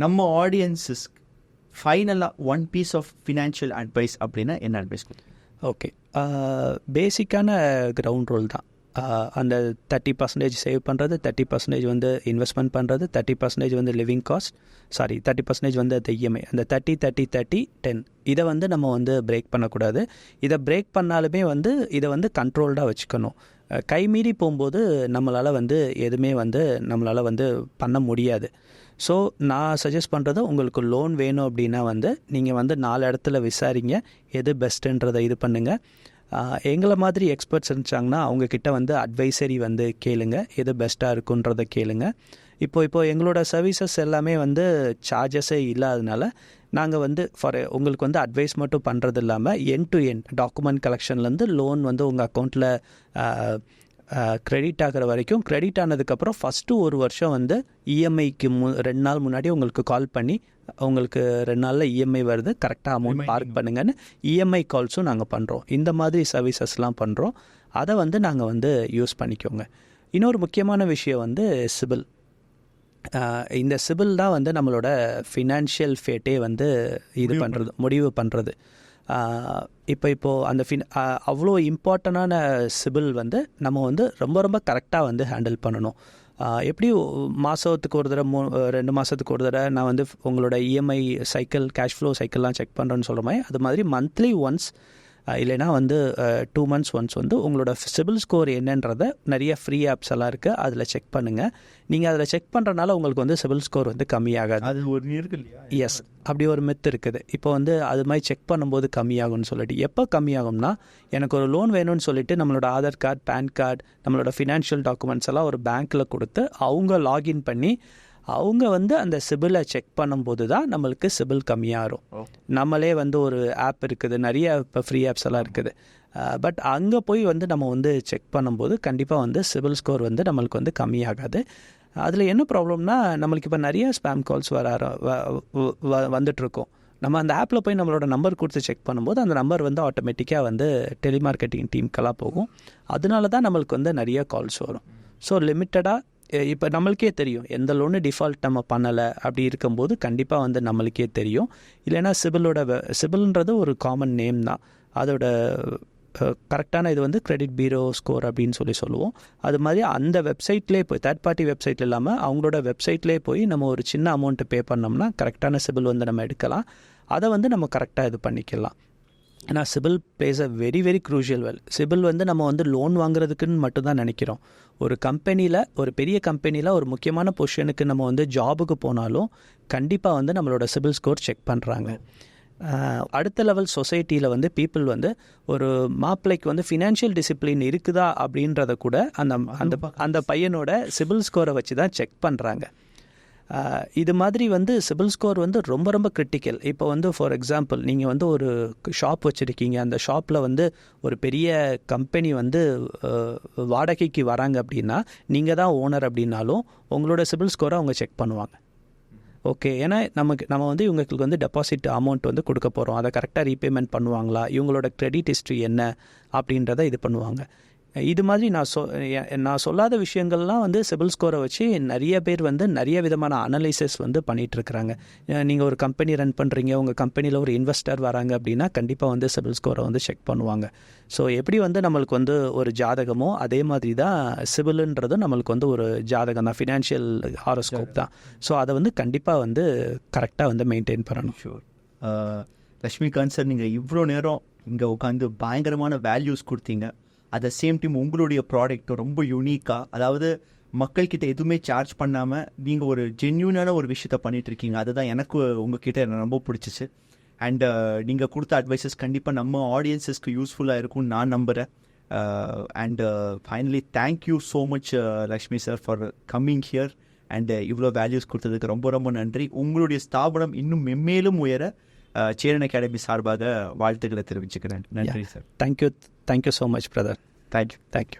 நம்ம ஆடியன்ஸஸ் ஃபைனலாக 1 piece ஆஃப் ஃபினான்ஷியல் அட்வைஸ் அப்படின்னா என்ன அட்வைஸ் கொடுத்தீங்க? ஓகே, பேசிக்கான கிரவுண்ட் ரூல் தான். அந்த 30% சேவ் பண்ணுறது, 30% வந்து இன்வெஸ்ட்மெண்ட் பண்ணுறது, 30% வந்து லிவிங் காஸ்ட், 30% வந்து அந்த இஎம்ஐ, அந்த 30-30-30-10 இதை வந்து நம்ம வந்து பிரேக் பண்ணக்கூடாது. இதை பிரேக் பண்ணாலுமே வந்து இதை வந்து கண்ட்ரோல்டாக வச்சுக்கணும். கைமீறி போகும்போது நம்மளால் வந்து எதுவுமே வந்து நம்மளால் வந்து பண்ண முடியாது. ஸோ நான் சஜஸ்ட் பண்ணுறது, உங்களுக்கு லோன் வேணும் அப்படின்னா வந்து நீங்கள் வந்து 4 இடத்துல விசாரிங்க, எது பெஸ்ட்டுன்றதை இது பண்ணுங்கள். எங்களை மாதிரி எக்ஸ்பர்ட்ஸ் இருந்துச்சாங்கன்னா அவங்கக்கிட்ட வந்து அட்வைசரி வந்து கேளுங்க, எது பெஸ்ட்டாக இருக்குன்றதை கேளுங்க. இப்போ எங்களோட சர்வீசஸ் எல்லாமே வந்து சார்ஜஸே இல்லாதனால நாங்கள் வந்து உங்களுக்கு வந்து அட்வைஸ் மட்டும் பண்ணுறது இல்லாமல் எண்ட் டு எண்ட் டாக்குமெண்ட் கலெக்ஷன்லேருந்து லோன் வந்து உங்கள் அக்கௌண்ட்டில் கிரெடிட் ஆகிற வரைக்கும், கிரெடிட் ஆனதுக்கப்புறம் ஃபஸ்ட்டு 1 வருஷம் வந்து இஎம்ஐக்கு 2 நாள் முன்னாடி உங்களுக்கு கால் பண்ணி, உங்களுக்கு 2 நாளில் இஎம்ஐ வருது, கரெக்டாக அமௌண்ட் பார்க் பண்ணுங்கன்னு இஎம்ஐ கால்ஸும் நாங்கள் பண்ணுறோம். இந்த மாதிரி சர்வீசஸ்லாம் பண்ணுறோம். அதை வந்து நாங்கள் வந்து யூஸ் பண்ணிக்கோங்க. இன்னொரு முக்கியமான விஷயம் வந்து சிபில். இந்த சிபில் தான் வந்து நம்மளோட ஃபினான்ஷியல் ஃபேட்டே வந்து இது பண்ணுறது, முடிவு பண்ணுறது. இப்போது அந்த அவ்வளோ இம்பார்ட்டண்டான சிபில் வந்து நம்ம வந்து ரொம்ப ரொம்ப கரெக்டாக வந்து ஹேண்டில் பண்ணணும். எப்படி மாதத்துக்கு ஒரு தடவை 2 மாதத்துக்கு ஒரு தடவை நான் வந்து உங்களோட இஎம்ஐ சைக்கிள், கேஷ் ஃப்ளோ சைக்கிள்லாம் செக் பண்ணுறேன்னு சொல்கிற மாதிரி, அது மாதிரி மந்த்லி ஒன்ஸ் இல்லைனா வந்து 2 months ஒன்ஸ் வந்து உங்களோட சிபில் ஸ்கோர் என்னன்றதை நிறைய ஃப்ரீ ஆப்ஸ் எல்லாம் இருக்குது, அதில் செக் பண்ணுங்கள். நீங்கள் அதில் செக் பண்ணுறனால உங்களுக்கு வந்து சிபில் ஸ்கோர் வந்து கம்மியாகாது. அது ஒரு இருக்கு இல்லையா? எஸ், அப்படி ஒரு மித் இருக்குது. இப்போ வந்து அது மாதிரி செக் பண்ணும்போது கம்மியாகும்னு சொல்லிட்டு, எப்போ கம்மியாகும்னா, எனக்கு ஒரு லோன் வேணும்னு சொல்லிட்டு நம்மளோட ஆதார் கார்டு, பேன் கார்டு, நம்மளோட ஃபினான்ஷியல் டாக்குமெண்ட்ஸ் எல்லாம் ஒரு பேங்க்கில் கொடுத்து அவங்க லாகின் பண்ணி அவங்க வந்து அந்த சிபிலை செக் பண்ணும்போது தான் நம்மளுக்கு சிபில் கம்மியாகும். நம்மளே வந்து ஒரு ஆப் இருக்குது, நிறைய இப்போ ஃப்ரீ ஆப்ஸ் எல்லாம் இருக்குது. பட் அங்கே போய் வந்து நம்ம வந்து செக் பண்ணும்போது கண்டிப்பாக வந்து சிபில் ஸ்கோர் வந்து நம்மளுக்கு வந்து கம்மியாகாது. அதில் என்ன ப்ராப்ளம்னா, நம்மளுக்கு இப்போ நிறைய ஸ்பேம் கால்ஸ் வந்துட்டுருக்கோம். நம்ம அந்த ஆப்பில் போய் நம்மளோட நம்பர் கொடுத்து செக் பண்ணும்போது அந்த நம்பர் வந்து ஆட்டோமேட்டிக்காக வந்து டெலிமார்க்கெட்டிங் டீமுக்கெல்லாம் போகும். அதனால தான் நம்மளுக்கு வந்து நிறைய கால்ஸ் வரும். ஸோ லிமிட்டடாக இப்போ நம்மளுக்கே தெரியும் எந்த லோனு டிஃபால்ட் நம்ம பண்ணலை அப்படி இருக்கும்போது கண்டிப்பாக வந்து நம்மளுக்கே தெரியும். இல்லைன்னா சிபில்ன்றது ஒரு காமன் நேம் தான். அதோட கரெக்டான இது வந்து கிரெடிட் பீரோ ஸ்கோர் அப்படின்னு சொல்லுவோம். அது மாதிரி அந்த வெப்சைட்லேயே போய், தேர்ட் பார்ட்டி வெப்சைட் இல்லாமல் அவங்களோட வெப்சைட்லேயே போய் நம்ம ஒரு சின்ன அமௌண்ட்டு பே பண்ணோம்னா கரெக்டான சிபில் வந்து நம்ம எடுக்கலாம். அதை வந்து நம்ம கரெக்டாக இது பண்ணிக்கலாம். ஏன்னா CIBIL place a very very crucial well. CIBIL வந்து நம்ம வந்து லோன் வாங்குறதுக்குன்னு மட்டும்தான் நினைக்கிறோம். ஒரு கம்பெனியில், ஒரு பெரிய கம்பெனியில் ஒரு முக்கியமான பொசிஷனுக்கு நம்ம வந்து ஜாபுக்கு போனாலும் கண்டிப்பாக வந்து நம்மளோட சிபில் ஸ்கோர் செக் பண்ணுறாங்க. அடுத்த லெவல் சொசைட்டியில் வந்து பீப்புள் வந்து ஒரு மாப்பிள்ளைக்கு வந்து ஃபினான்ஷியல் டிசிப்ளின் இருக்குதா அப்படின்றத கூட அந்த பையனோட சிபில் ஸ்கோரை வச்சு தான் செக் பண்ணுறாங்க. இது மாதிரி வந்து சிபில் ஸ்கோர் வந்து ரொம்ப ரொம்ப கிரிட்டிக்கல். இப்போ வந்து ஃபார் எக்ஸாம்பிள் நீங்கள் வந்து ஒரு ஷாப் வச்சுருக்கீங்க, அந்த ஷாப்பில் வந்து ஒரு பெரிய கம்பெனி வந்து வாடகைக்கு வராங்க அப்படின்னா, நீங்கள் தான் ஓனர் அப்படின்னாலும் உங்களோட சிபில் ஸ்கோரை அவங்க செக் பண்ணுவாங்க. ஓகே, ஏன்னா நம்ம வந்து இவங்களுக்கு வந்து டெபாசிட் அமௌண்ட் வந்து கொடுக்க போகிறோம், அதை கரெக்டாக ரீபேமெண்ட் பண்ணுவாங்களா, இவங்களோட கிரெடிட் ஹிஸ்ட்ரி என்ன அப்படின்றத இது பண்ணுவாங்க. இது மாதிரி நான் சொல்லாத விஷயங்கள்லாம் வந்து சிபில் ஸ்கோரை வச்சு நிறைய பேர் வந்து நிறைய விதமான அனலைசிஸ் வந்து பண்ணிகிட்ருக்குறாங்க. நீங்கள் ஒரு கம்பெனி ரன் பண்ணுறீங்க, உங்கள் கம்பெனியில் ஒரு இன்வெஸ்டர் வராங்க அப்படின்னா கண்டிப்பாக வந்து சிபில் ஸ்கோரை வந்து செக் பண்ணுவாங்க. ஸோ எப்படி வந்து நம்மளுக்கு வந்து ஒரு ஜாதகமோ அதே மாதிரி தான் சிபிலுன்றது நம்மளுக்கு வந்து ஒரு ஜாதகம் தான், ஃபினான்ஷியல் ஹாரோஸ்கோப் தான். ஸோ அதை வந்து கண்டிப்பாக வந்து கரெக்டாக வந்து மெயின்டைன் பண்ணணும். ஷூர். லக்ஷ்மிகாந்த் சார், நீங்கள் இவ்வளோ நேரம் இங்கே உட்காந்து பயங்கரமான வேல்யூஸ் கொடுத்தீங்க. அட் த சேம் டைம் உங்களுடைய ப்ராடக்ட் ரொம்ப யூனிக்காக, அதாவது மக்கள்கிட்ட எதுவுமே சார்ஜ் பண்ணாமல் நீங்கள் ஒரு ஜென்யூனான ஒரு விஷயத்த பண்ணிகிட்ருக்கீங்க. அதுதான் எனக்கு உங்ககிட்ட ரொம்ப பிடிச்சிச்சு. அண்ட் நீங்கள் கொடுத்த அட்வைசஸ் கண்டிப்பாக நம்ம ஆடியன்ஸஸ்க்கு யூஸ்ஃபுல்லாக இருக்கும்னு நான் நம்புகிறேன். And finally thank you so much Lakshmi sir for coming here. And இவ்வளோ வேல்யூஸ் கொடுத்ததுக்கு ரொம்ப ரொம்ப நன்றி. உங்களுடைய ஸ்தாபனம் இன்னும் மென்மேலும் உயர சேரன் அகாடமி சார்பாக வாழ்த்துக்களை தெரிவிச்சுக்கிறேன். நன்றி sir. Thank you so much brother. Thank you.